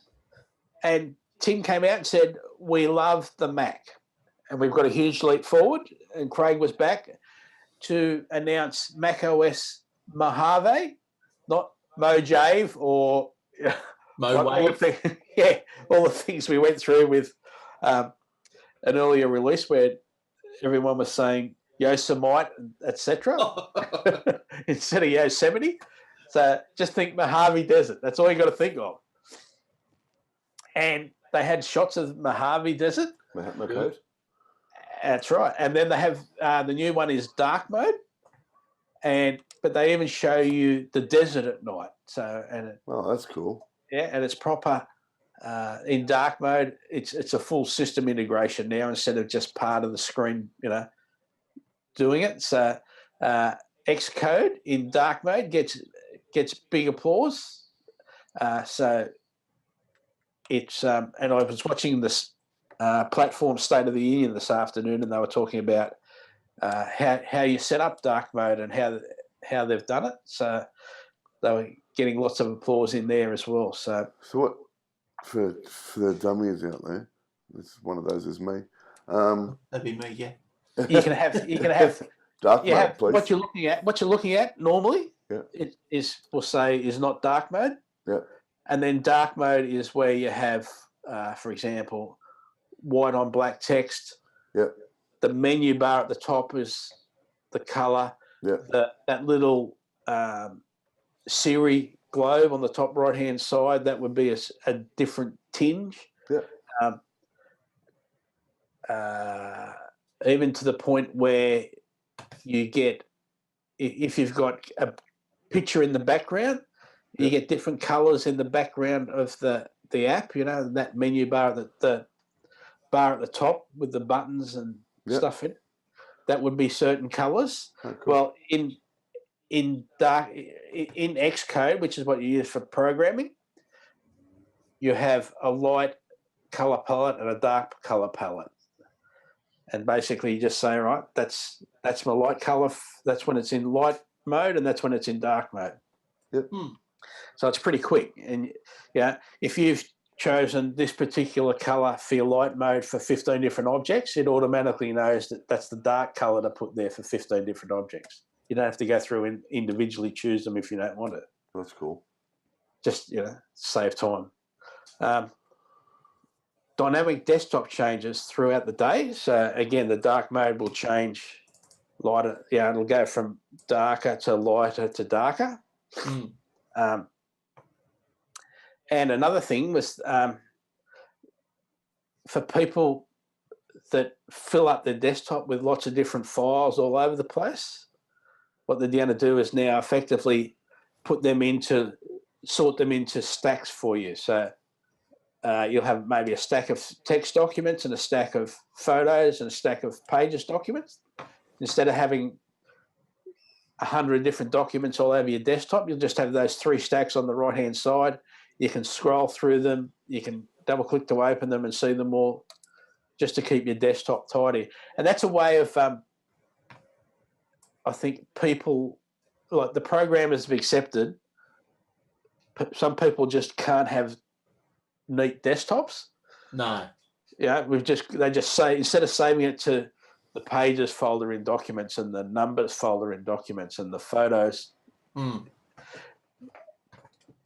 and Tim came out and said, we love the Mac. And we've got a huge leap forward. And Craig was back to announce Mac OS Mojave, not Mojave or Mojave. all the things we went through with an earlier release where everyone was saying Yosemite, etc. instead of Yosemite. So just think Mojave Desert. That's all you got to think of. And they had shots of Mojave Desert. Mahatma Code. That's right. And then they have the new one is dark mode, but they even show you the desert at night. So That's cool. Yeah, and it's proper in dark mode. It's a full system integration now instead of just part of the screen, doing it. So Xcode in dark mode gets big applause. So it's and I was watching this platform State of the Union this afternoon, and they were talking about how you set up dark mode and how they've done it. So they were getting lots of applause in there as well. So what for the dummies out there? It's one of those is me. That'd be me, yeah. You can have dark mode, please. What you're looking at normally is not dark mode. Yeah. And then dark mode is where you have, for example, white on black text. Yeah. The menu bar at the top is the color. Yeah. That little Siri globe on the top right hand side, that would be a different tinge. Yeah. Even to the point where you get, if you've got a picture in the background, you get different colors in the background of the app, that menu bar, the bar at the top with the buttons and stuff in it. That would be certain colors. Oh, cool. Well, in Xcode, which is what you use for programming, you have a light color palette and a dark color palette. And basically you just say, right, that's my light color. That's when it's in light mode, and that's when it's in dark mode. Yep. So it's pretty quick. And if you've chosen this particular color for your light mode for 15 different objects, it automatically knows that that's the dark color to put there for 15 different objects. You don't have to go through and individually choose them if you don't want it. That's cool. Just, save time. Dynamic desktop changes throughout the day. So again, the dark mode will change lighter. Yeah, it'll go from darker to lighter to darker. And another thing was for people that fill up their desktop with lots of different files all over the place, what they're going to do is now effectively sort them into stacks for you. So you'll have maybe a stack of text documents and a stack of photos and a stack of pages documents. Instead of having 100 different documents all over your desktop, you'll just have those 3 stacks on the right-hand side. You can scroll through them. You can double-click to open them and see them all, just to keep your desktop tidy. And that's a way of, I think, people, like the programmers have accepted, some people just can't have neat desktops. No. Yeah, they just say, instead of saving it to the pages folder in documents and the numbers folder in documents and the photos,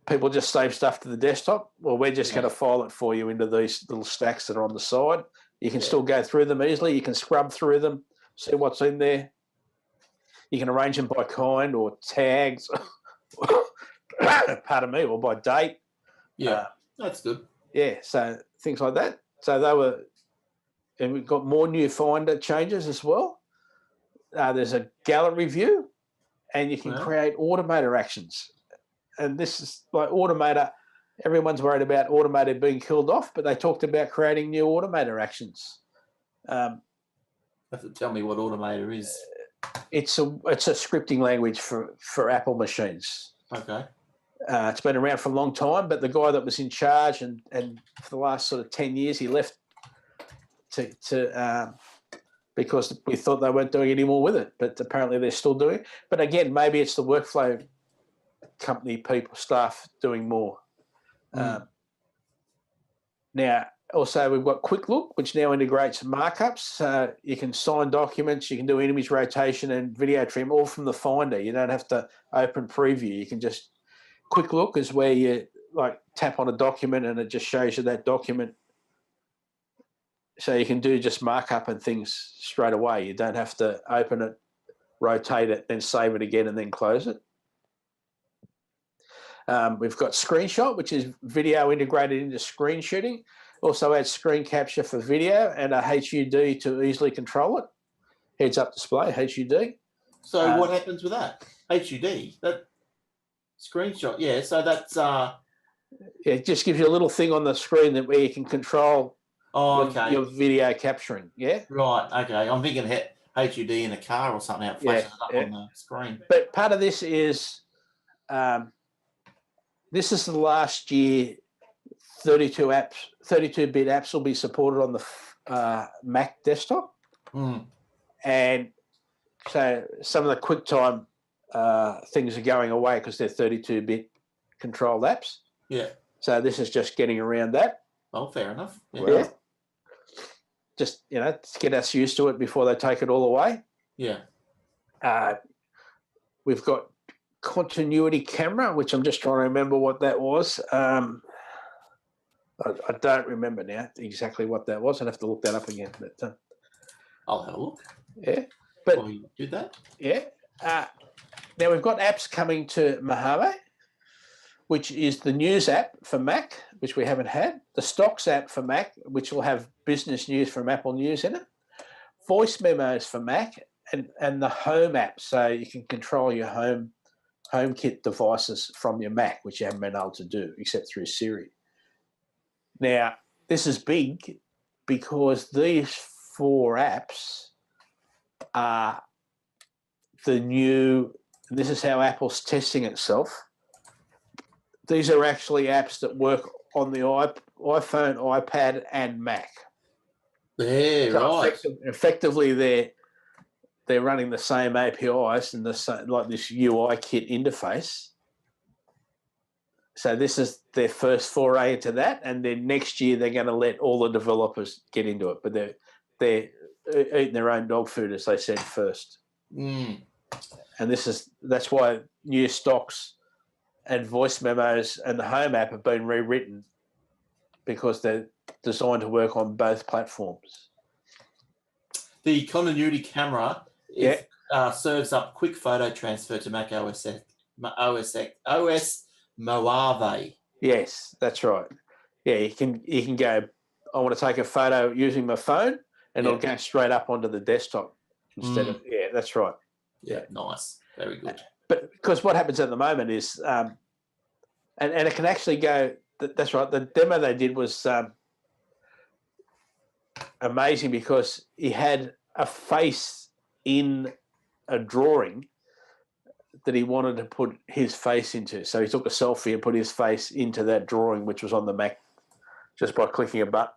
people just save stuff to the desktop. Well, we're just going to file it for you into these little stacks that are on the side. You can still go through them easily. You can scrub through them, see what's in there. You can arrange them by kind or tags, pardon me, or by date. Yeah, that's good. Yeah, so things like that. So they were, and we've got more new Finder changes as well. There's a gallery view, and you can create automator actions. And this is like automator. Everyone's worried about automator being killed off, but they talked about creating new automator actions. You have to tell me what automator is. It's a scripting language for Apple machines. Okay. It's been around for a long time, but the guy that was in charge and for the last sort of 10 years, he left to because we thought they weren't doing any more with it, but apparently they're still doing it. But again, maybe it's the workflow company staff doing more. Now, also we've got Quick Look, which now integrates markups. You can sign documents, you can do image rotation and video trim all from the Finder. You don't have to open preview. You can just Quick Look is where you like tap on a document and it just shows you that document. So you can do just markup and things straight away. You don't have to open it, rotate it, then save it again and then close it. We've got Screenshot, which is video integrated into screen shooting. Also adds screen capture for video and a HUD to easily control it. Heads-up display, HUD. So what happens with that? HUD? That screenshot, yeah. So that's... it just gives you a little thing on the screen where you can control your video capturing, yeah? Right, okay. I'm thinking HUD in a car or something, it flashes up on the screen. But part of this is... this is the last year 32-bit apps will be supported on the Mac desktop. And so some of the QuickTime things are going away because they're 32-bit controlled apps. Yeah. So this is just getting around that. Oh, fair enough. Yeah. Just, to get us used to it before they take it all away. Yeah. We've got continuity camera, which I'm just trying to remember what that was. I don't remember now exactly what that was. I'd have to look that up again. But I'll have a look. Yeah. But while you do that. Yeah. Now we've got apps coming to Mojave, which is the News app for Mac, which we haven't had. The Stocks app for Mac, which will have business news from Apple News in it. Voice memos for Mac, and the Home app, so you can control your HomeKit devices from your Mac, which you haven't been able to do except through Siri. Now, this is big because these 4 apps are the new, and this is how Apple's testing itself. These are actually apps that work on the iPhone, iPad, and Mac. Yeah, so right. Effectively, they're running the same APIs and the same, like this UI kit interface. So this is their first foray into that, and then next year they're going to let all the developers get into it. But they're eating their own dog food, as they said first. And that's why new Stocks and Voice Memos and the Home app have been rewritten, because they're designed to work on both platforms. The continuity camera serves up quick photo transfer to Mac OS Mojave. Yes, that's right. Yeah, you can go, I want to take a photo using my phone, and it'll go straight up onto the desktop instead of, that's right. Yeah, nice. Very good. But because what happens at the moment is, and it can actually go, that's right, the demo they did was amazing, because he had a face in a drawing that he wanted to put his face into. So he took a selfie and put his face into that drawing, which was on the Mac, just by clicking a button.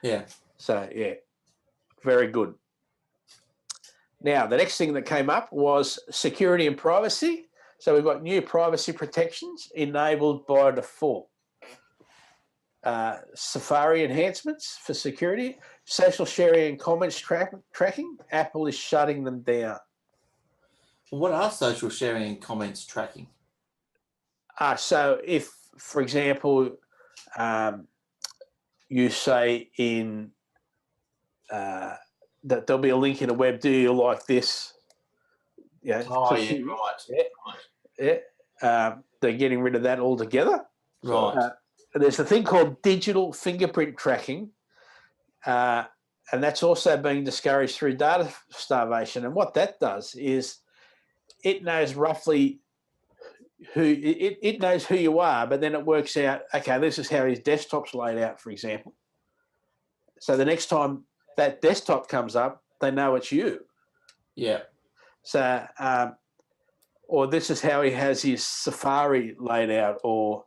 Yeah. So, yeah, very good. Now, the next thing that came up was security and privacy. So we've got new privacy protections enabled by default. Safari enhancements for security, social sharing and comments tracking. Apple is shutting them down. What are social sharing and comments tracking? So if, for example, you say in that there'll be a link in a web, do you like this? Yeah. They're getting rid of that altogether. Right. There's a thing called digital fingerprint tracking, and that's also being discouraged through data starvation. And what that does is it knows roughly it knows who you are, but then it works out, okay, this is how his desktop's laid out, for example. So the next time that desktop comes up, they know it's you. Yeah. So, or this is how he has his Safari laid out, or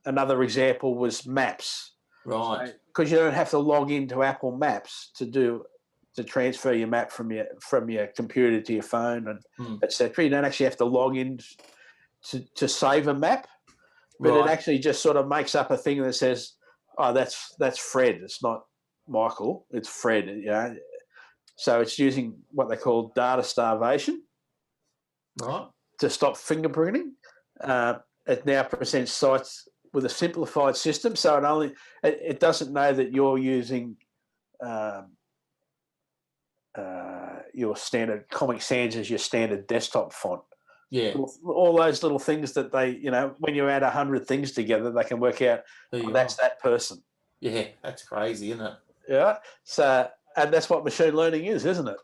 another example was maps. Right. Because you don't have to log into Apple Maps to transfer your map from your computer to your phone and etc. You don't actually have to log in to save a map, but it actually just sort of makes up a thing that says, "Oh, that's Fred. It's not Michael. It's Fred." You know, so it's using what they call data starvation, right, to stop fingerprinting. It now presents sites with a simplified system, so it doesn't know that you're using your standard Comic Sans as your standard desktop font. Yeah. All those little things that they, when you add 100 things together, they can work out that's that person. Yeah, that's crazy, isn't it? Yeah. So, and that's what machine learning is, isn't it?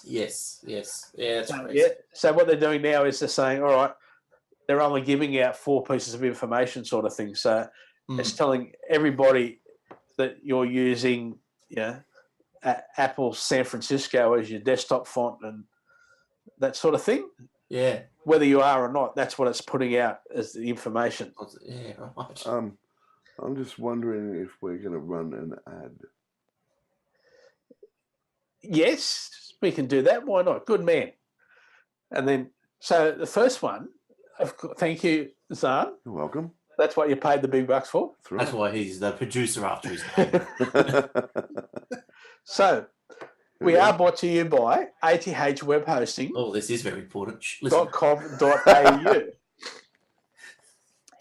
Yes. Yeah, that's crazy. Yeah. So what they're doing now is they're saying, all right, they're only giving out 4 pieces of information, sort of thing. So it's telling everybody that you're using, Apple San Francisco as your desktop font and that sort of thing. Yeah. Whether you are or not, that's what it's putting out as the information. Yeah, right. I'm just wondering if we're going to run an ad. Yes, we can do that. Why not? Good man. And then, so the first one, thank you, Zarn. You're welcome. That's what you paid the big bucks for. That's why he's the producer after his name. So, we are brought to you by ATH Web Hosting. Oh, this is very important. .com.au.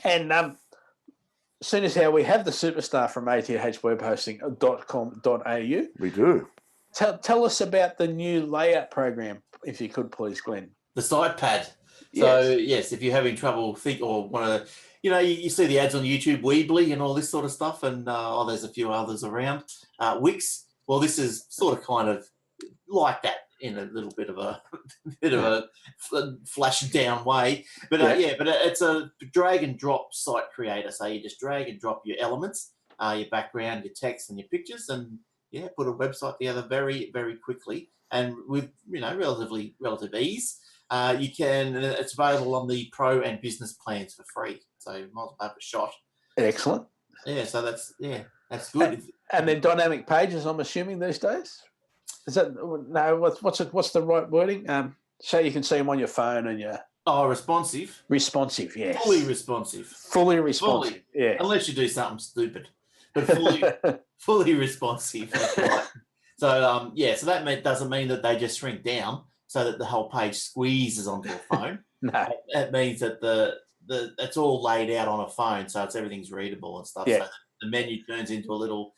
And soon as we have the superstar from ATH Web Hosting.com.au. We do. Tell us about the new layout program, if you could, please, Glenn. The site pad. Yes. So, yes, if you're having trouble or want to, you see the ads on YouTube, Weebly and all this sort of stuff, and there's a few others around. Wix. Well, this is sort of kind of like that in a little bit of a flash down way, but but it's a drag and drop site creator. So you just drag and drop your elements, your background, your text, and your pictures, and put a website together very, very quickly and with relative ease. It's available on the pro and business plans for free, so you might as well have a shot. Excellent. Yeah, so that's good. And then dynamic pages, I'm assuming these days. Is that what's the right wording? So you can see them on your phone and your responsive. Responsive, yes. Fully responsive. Fully responsive. Yeah. Unless you do something stupid, but fully responsive. That's right. So so that doesn't mean that they just shrink down so that the whole page squeezes onto a phone. No. That means that it's all laid out on a phone, so everything's readable and stuff. Yeah. So the menu turns into a little,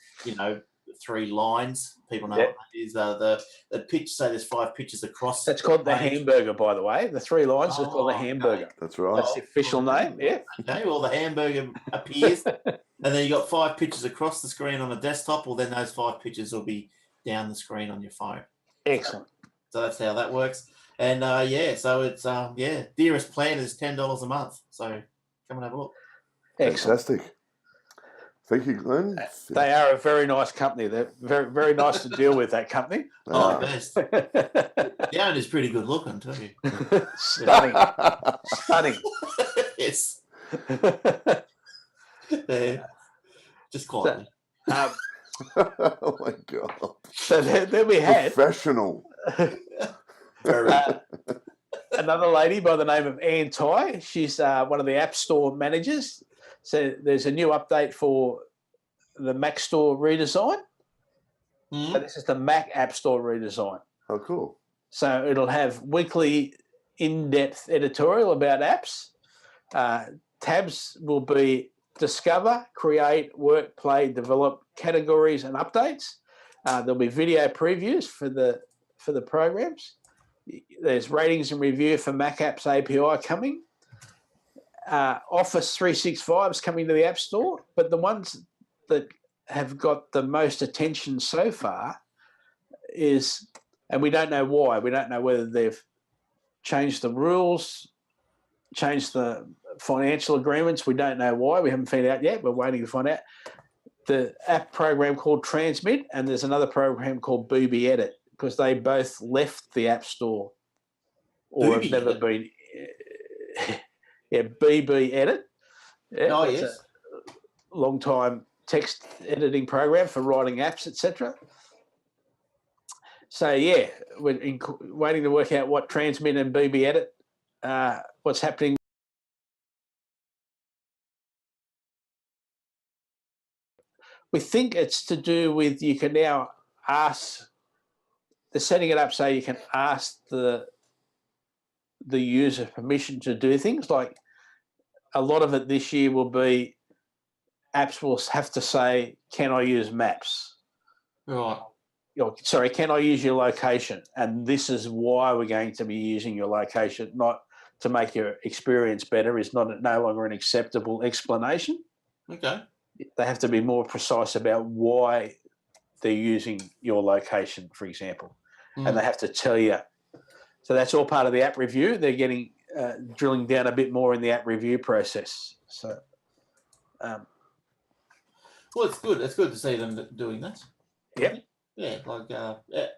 3 lines. People know what that is. The pitch. So there's 5 pictures across. That's called the hamburger, by the way. The 3 lines is called the hamburger. Okay. That's right. That's the official name. Yeah. Okay. Well, the hamburger appears, and then you got 5 pictures across the screen on a desktop. Well, then those 5 pictures will be down the screen on your phone. Excellent. So that's how that works. And so it's dearest plan is $10 a month. So come and have a look. Excellent. Fantastic. Thank you, Glenn. They are a very nice company. They're very, very nice to deal with, that company. Best. The owner's pretty good looking too. Stunning. Stunning. Yes. Just quietly. Oh my God. So there we had Professional. another lady by the name of Ann Ty. She's one of the App Store managers. So there's a new update for the Mac Store redesign. Mm. So this is the Mac App Store redesign. Oh, cool. So it'll have weekly in-depth editorial about apps. Tabs will be discover, create, work, play, develop, categories and updates. There'll be video previews for the programs. There's ratings and review for Mac Apps API coming. Office 365 is coming to the App Store, but the ones that have got the most attention so far is, and we don't know why, we don't know whether they've changed the rules, changed the financial agreements, we don't know why, we haven't found out yet, we're waiting to find out. The app program called Transmit, and there's another program called BB Edit, because they both left the App Store or have never been. BB Edit. Yeah, oh, yes. A long time text editing program for writing apps, etc. So, yeah, we're waiting to work out what Transmit and BB Edit, what's happening. We think it's to do with you can now ask, they're setting it up so you can ask the user permission to do things. Like a lot of it this year will be apps will have to say, can I use maps? Right. Sorry, can I use your location? And this is why we're going to be using your location, not to make your experience better, is no longer an acceptable explanation. Okay. They have to be more precise about why they're using your location, for example, and they have to tell you. So that's all part of the app review. They're getting drilling down a bit more in the app review process. So, well, it's good. It's good to see them doing that. Yep. Yeah, like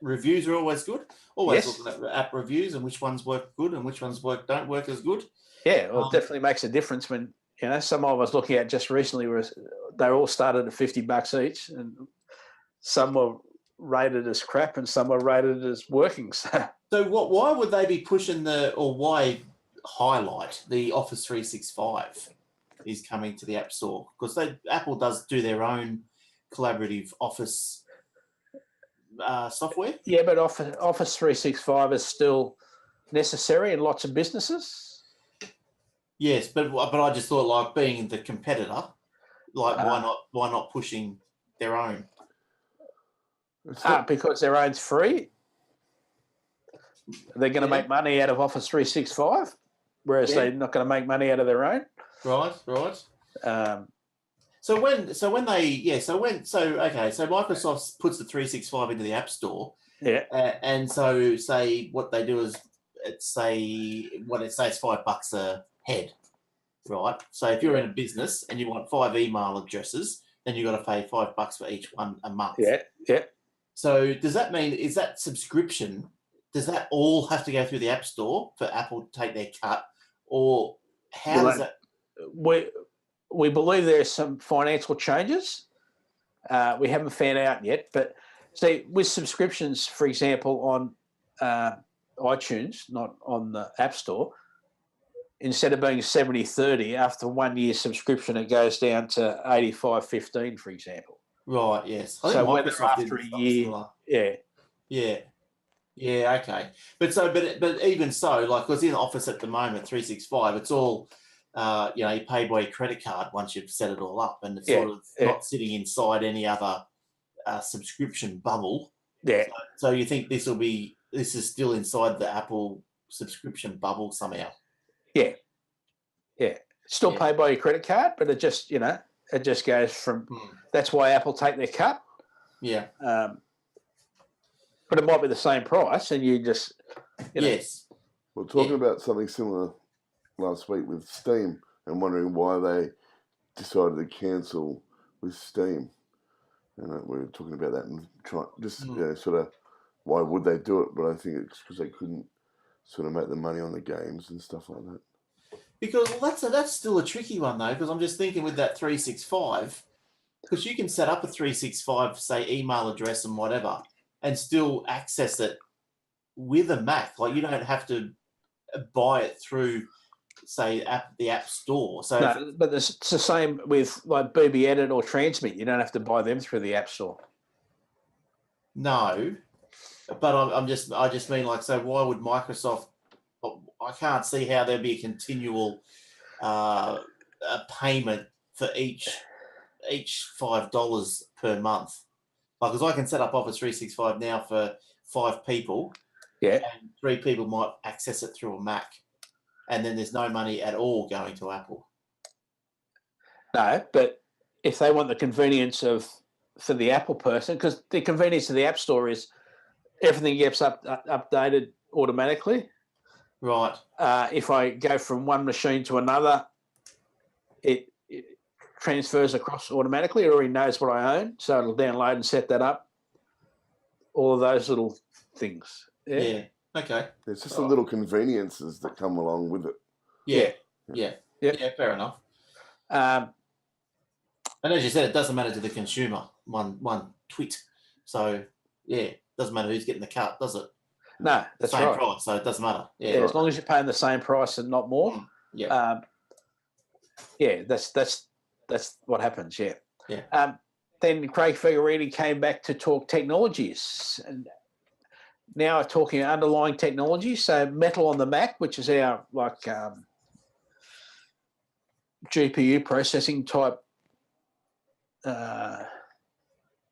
reviews are always good. Always Yes. looking at app reviews and which ones work good and which ones don't work as good. Yeah, well, it definitely makes a difference when, some I was looking at just recently was they all started at $50 each, and some were rated as crap and some were rated as working. So why would they be pushing why highlight the Office 365 is coming to the App Store? Because Apple does do their own collaborative Office software. Yeah, but Office 365 is still necessary in lots of businesses. Yes, but I just thought, like, being the competitor, like why not pushing their own? Because their own's free. They're going to make money out of Office 365, whereas they're not going to make money out of their own. Right. So Microsoft puts the 365 into the App Store. Yeah. And so say what they do is it's $5 a head, right? So if you're in a business and you want 5 email addresses, then you've got to pay $5 for each one a month. Yeah. So does that mean, is that subscription, does that all have to go through the App Store for Apple to take their cut? Or how does that? We believe there's some financial changes. We haven't found out yet. But see, with subscriptions, for example, on iTunes, not on the App Store, instead of being 70-30, after 1 year subscription, it goes down to 85-15, for example. Right, yes. I think So whether Microsoft after a year, Yeah, okay. But even so, like, because in Office at the moment, 365, it's all, you pay by your credit card once you've set it all up, and it's sort of not sitting inside any other subscription bubble. Yeah. So you think this is still inside the Apple subscription bubble somehow? Yeah. Still pay by your credit card, but it just, it just goes from. That's why Apple take their cut. Yeah. But it might be the same price, and you just. Yes. We're talking about something similar last week with Steam, and wondering why they decided to cancel with Steam. We were talking about that and sort of why would they do it? But I think it's because they couldn't sort of make the money on the games and stuff like that. Because that's still a tricky one though, because I'm just thinking with that 365, because you can set up a 365, say email address and whatever, and still access it with a Mac. Like you don't have to buy it through say, the App Store. So no, but it's the same with like BB Edit or Transmit. You don't have to buy them through the App Store. no, but I just mean like, so why would Microsoft? I can't see how there'd be a continual a payment for each $5 per month. Like, because I can set up Office 365 now for 5 people. Yeah. And 3 people might access it through a Mac. And then there's no money at all going to Apple. No, but if they want the convenience for the Apple person, because the convenience of the App Store is everything gets updated automatically. Right. If I go from one machine to another, it transfers across automatically. It already knows what I own, so it'll download and set that up. All of those little things. Yeah. Okay. It's just the little conveniences that come along with it. Yeah. Fair enough. And as you said, it doesn't matter to the consumer. One tweet. So it doesn't matter who's getting the cut, does it? No, that's same right. price, so it doesn't matter. Yeah, as long as you're paying the same price and not more. Yeah. That's what happens. Yeah. Yeah. Then Craig Figuerini came back to talk technologies, and now talking underlying technology. So Metal on the Mac, which is our GPU processing type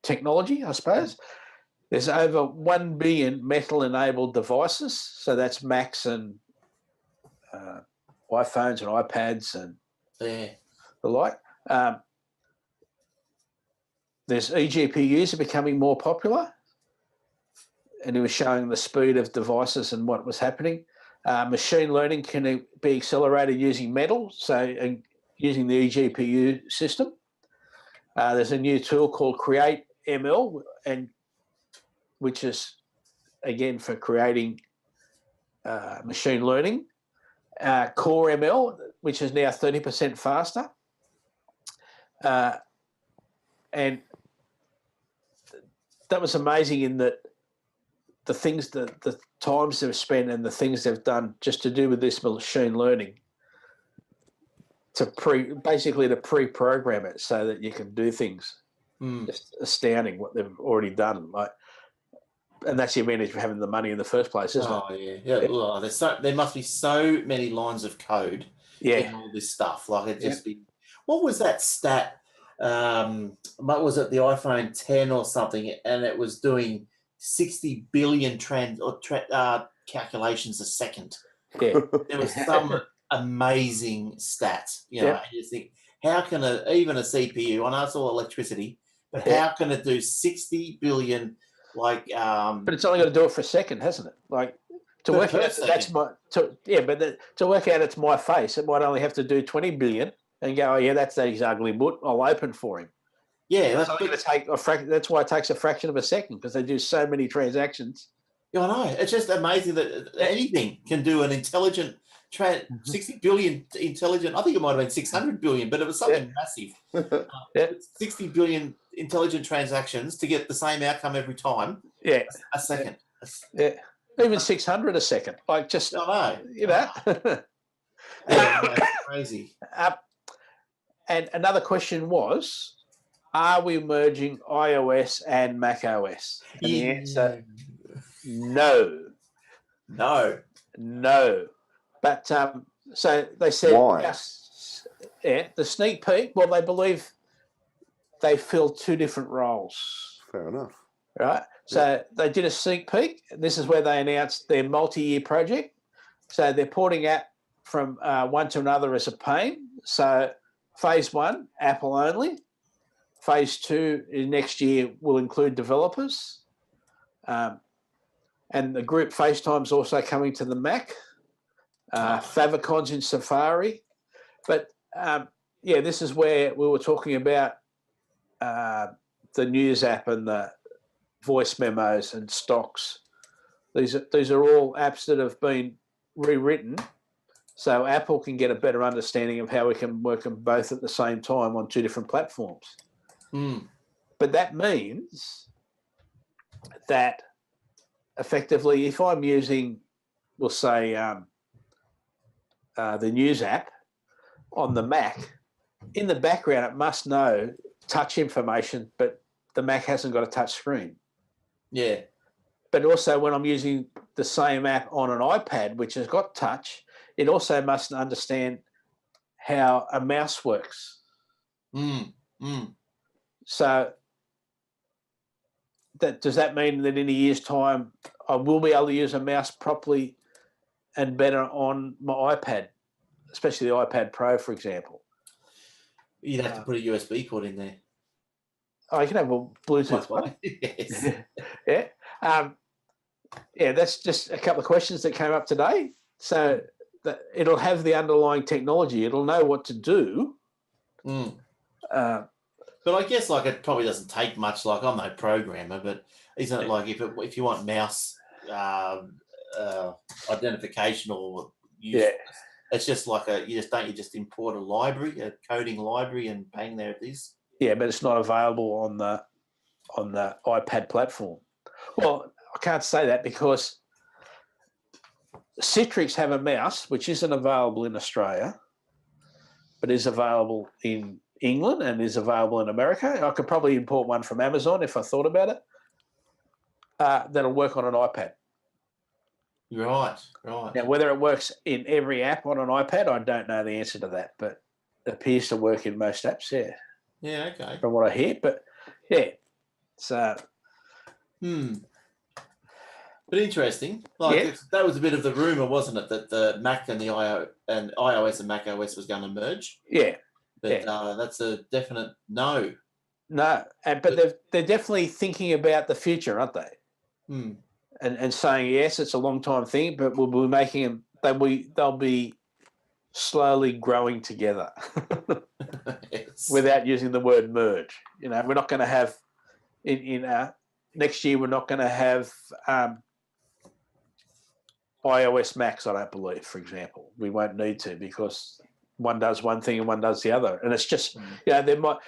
technology, I suppose. There's over 1 billion Metal-enabled devices. So that's Macs and iPhones and iPads and the like. There's eGPUs are becoming more popular, and it was showing the speed of devices and what was happening. Machine learning can be accelerated using Metal, so using the eGPU system. There's a new tool called Create ML, and which is again for creating machine learning. Core ML, which is now 30% faster, and that was amazing in that the things that the times they've spent and the things they've done just to do with this machine learning to pre-program it so that you can do things. Just astounding what they've already done. And that's the advantage of having the money in the first place, isn't it? Yeah. Well, there must be so many lines of code in all this stuff. Like it just be. What was that stat? What was it? The iPhone 10 or something, and it was doing 60 billion calculations a second. Yeah, there was some amazing stat. You know, and you think, how can even a CPU? I know it's all electricity, but how can it do 60 billion? But it's only got to do it for a second, hasn't it? Like to work out to work out it's my face, it might only have to do 20 billion and go, that's his ugly butt. I'll open for him. Yeah, that's going to take a fraction. That's why it takes a fraction of a second, because they do so many transactions. Yeah, I know. It's just amazing that anything can do an intelligent 60 billion intelligent. I think it might have been 600 billion, but it was something massive. 60 billion intelligent transactions to get the same outcome every time. Yeah, a second. Yeah, even 600 a second. Like just I know. That's crazy. And another question was, are we merging iOS and macOS? And the answer, no. But so they said, why? The sneak peek. Well, they believe they fill 2 different roles. Fair enough. Right. So they did a sneak peek. This is where they announced their multi-year project. So they're porting app from one to another as a pain. So phase 1, Apple only. Phase 2 next year will include developers. And the group FaceTime's also coming to the Mac. Favicons in Safari. But, this is where we were talking about the news app and the voice memos and stocks. These are all apps that have been rewritten so Apple can get a better understanding of how we can work them both at the same time on 2 different platforms. But that means that effectively, if I'm using, we'll say, the news app on the Mac, in the background it must know touch information, but the Mac hasn't got a touch screen. Yeah. But also when I'm using the same app on an iPad, which has got touch, it also must understand how a mouse works. So does that mean that in a year's time I will be able to use a mouse properly and better on my iPad, especially the iPad Pro, for example? You'd have to put a USB port in there. Oh, you can have a Bluetooth one. Yes. Yeah. That's just a couple of questions that came up today. So it'll have the underlying technology. It'll know what to do. But I guess it probably doesn't take much. I'm no programmer, but isn't it if you want mouse identification or use, it's just you just import a library, a coding library, and bang, there it is. Yeah, but it's not available on the iPad platform. Well, I can't say that because Citrix have a mouse which isn't available in Australia, but is available in England and is available in America. I could probably import one from Amazon if I thought about it. That'll work on an iPad. Right. Now, whether it works in every app on an iPad, I don't know the answer to that, but it appears to work in most apps, yeah. Yeah, okay. From what I hear, but yeah. So. But interesting. That was a bit of the rumor, wasn't it, that the Mac and the iOS and Mac OS was going to merge? Yeah. But that's a definite no. No, but they're definitely thinking about the future, aren't they? And saying, yes, it's a long time thing, but we'll be making them. They'll be slowly growing together Yes. without using the word merge. We're not going to have in next year. We're not going to have iOS Macs. I don't believe, for example, we won't need to because one does one thing and one does the other, and it's just they want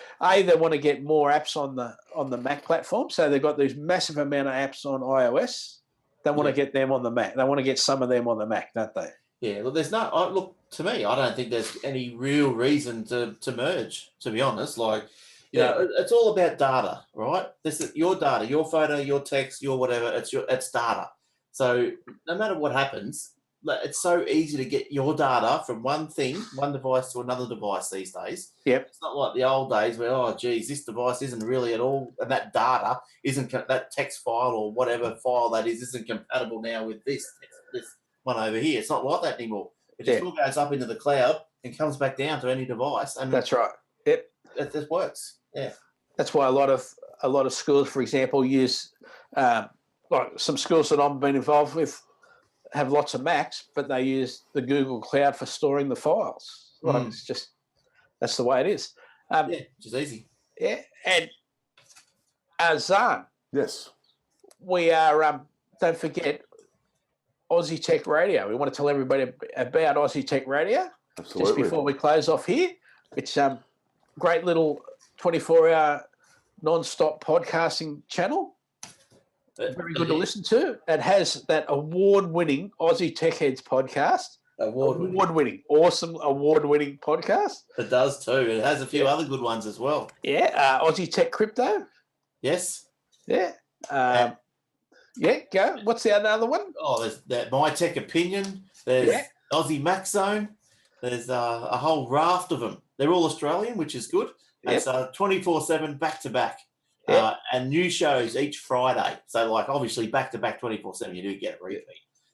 to get more apps on the Mac platform, so they've got these massive amount of apps on iOS. They want to get them on the Mac. They want to get some of them on the Mac, don't they? Yeah. Well, there's look to me. I don't think there's any real reason to merge. To be honest, it's all about data, right? This is your data, your photo, your text, your whatever. It's data. So no matter what happens, it's so easy to get your data from one device to another device these days. Yep. It's not like the old days where, this device isn't really at all, and that data isn't, that text file or whatever file that isn't compatible now with this one over here. It's not like that anymore. It just all goes up into the cloud and comes back down to any device. And that's right. Yep. It just works. Yeah. That's why a lot of schools, for example, use some schools that I've been involved with have lots of Macs, but they use the Google Cloud for storing the files. It's just that's the way it is. Which is easy. Yeah, and Zarn. Yes. We are. Don't forget Aussie Tech Radio. We want to tell everybody about Aussie Tech Radio. Absolutely. Just before we close off here, it's great little 24-hour non-stop podcasting channel. Very good to listen to. It has that award-winning Aussie Tech Heads podcast. Award-winning. Awesome award-winning podcast. It does too. It has a few other good ones as well. Yeah. Aussie Tech Crypto. Yes. Yeah. Go. What's the other one? Oh, there's that My Tech Opinion. There's Aussie Mac Zone. There's a whole raft of them. They're all Australian, which is good. It's 24/7 back-to-back. And new shows each Friday. So, obviously, back-to-back 24/7, you do get a repeat.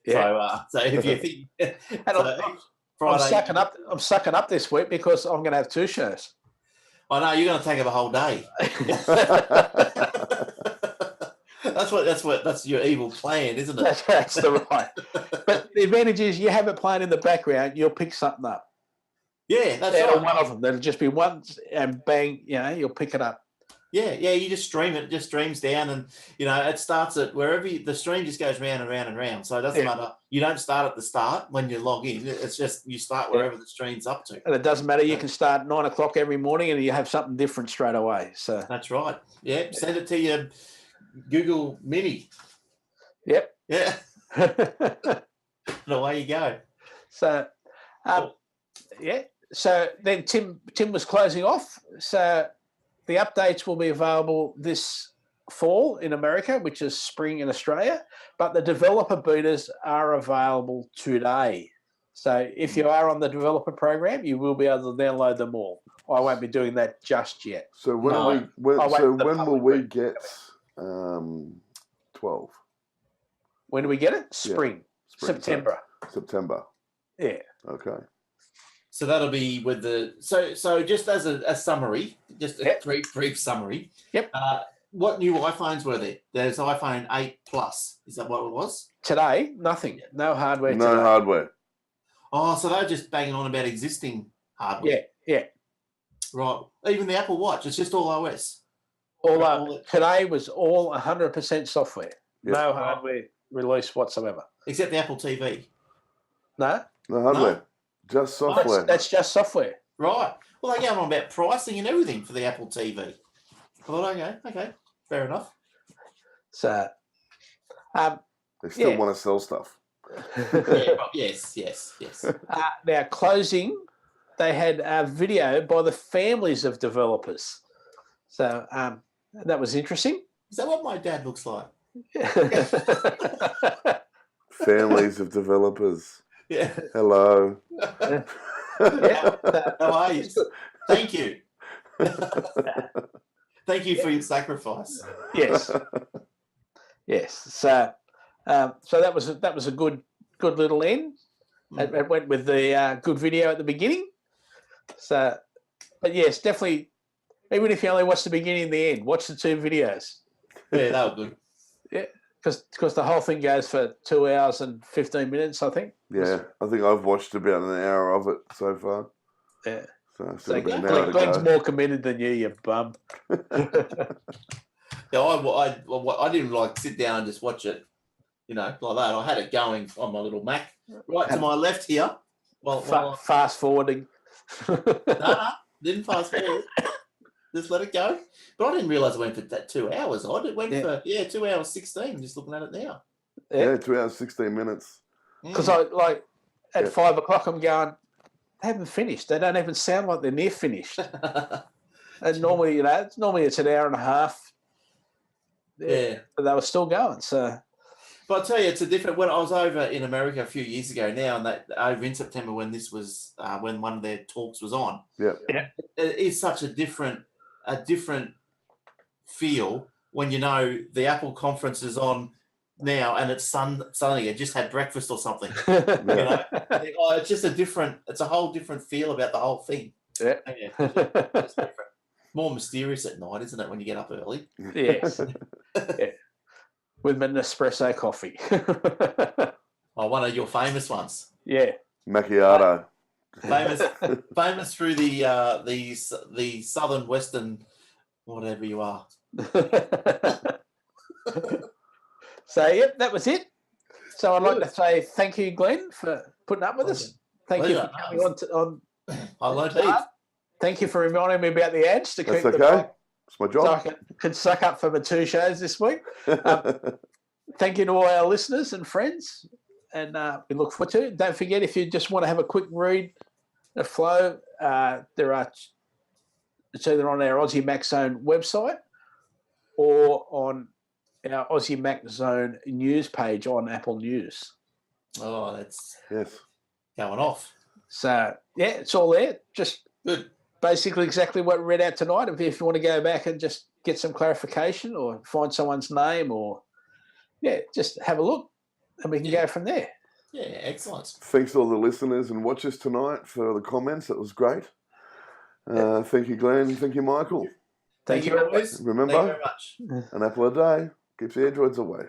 Yeah. So if you think... Friday, I'm sucking up this week because I'm going to have two shows. I know, you're going to take up a whole day. That's your evil plan, isn't it? That's the right. But the advantage is you have it playing in the background, you'll pick something up. Yeah, that's right. One of them. There'll just be one and bang, you'll pick it up. Yeah, you just stream it. It just streams down and, it starts at wherever the stream just goes round and round and round. So it doesn't matter. You don't start at the start when you log in. It's just you start wherever the stream's up to. And it doesn't matter. You can start 9 o'clock every morning and you have something different straight away. So that's right. Yeah, send it to your Google Mini. Yep. Yeah. And away you go. So Yeah. So then Tim was closing off. So the updates will be available this fall in America, which is spring in Australia, but the developer betas are available today. So if you are on the developer program, you will be able to download them all. I won't be doing that just yet. So when will we get 12? When do we get it? Spring. September. September. Yeah. Okay. So that'll be with the so just as a summary, just a brief summary. Yep. What new iPhones were there? There's iPhone 8 Plus. Is that what it was? Today, nothing. No hardware. No hardware. Oh, so they're just banging on about existing hardware. Yeah. Right. Even the Apple Watch, it's just all OS. Today was all 100% software. Yep. No hardware release whatsoever. Except the Apple TV. No? No hardware. No. Just software. That's just software. Right. Well, they're going on about pricing and everything for the Apple TV. I thought, okay, fair enough. So, they still want to sell stuff. Yes. Now, closing, they had a video by the families of developers. So that was interesting. Is that what my dad looks like? Families of developers. Yeah. Hello. How are you? Thank you. Thank you for your sacrifice. Yes. So that was a good little end. It went with the good video at the beginning. So, but yes, definitely. Even if you only watch the beginning and the end, watch the two videos. Yeah, that was good. Yeah, because the whole thing goes for 2 hours and 15 minutes, I think. Yeah, I think I've watched about an hour of it so far. Yeah. So Glenn's more committed than you bum. Yeah, I didn't sit down and just watch it, like that. I had it going on my little Mac right to my left here. Fast forwarding. No, didn't fast forward. Just let it go. But I didn't realise it went for that 2 hours. It went for 2 hours 16. Just looking at it now. Yeah, 2 hours 16 minutes. Because at 5 o'clock, I'm going. They haven't finished. They don't even sound like they're near finished. And normally, it's an hour and a half. Yeah. But they were still going. So, but I'll tell you, it's a different. When I was over in America a few years ago now, and over in September when this was when one of their talks was on. Yeah. It is such a different feel when the Apple conference is on now and it's sunny. I just had breakfast or something. It's just it's a whole different feel about the whole thing. Yeah. It's different. More mysterious at night, isn't it, when you get up early? Yes. With an espresso coffee. One of your famous ones. Yeah. Macchiato. Famous through the southern western, whatever you are. So that was it. So I'd like to say thank you, Glenn, for putting up with us. Thank you for coming on. I learned heaps. Thank you for reminding me about the ads to keep That's okay. It's my job. So I could suck up for my 2 shows this week. Thank you to all our listeners and friends, and we look forward to it. Don't forget, if you just want to have a quick read of Flow, it's either on our Aussie Mac Zone website or on our Aussie Mac Zone news page on Apple News. Oh, that's going off. So, it's all there. Just good. Basically exactly what we read out tonight. If you want to go back and just get some clarification or find someone's name or, just have a look and we can go from there. Yeah, excellent. Thanks to all the listeners and watchers tonight for the comments. That was great. Thank you, Glenn. Thank you, Michael. Thank you, boys. Remember, thank you very much. An apple a day keeps the androids away.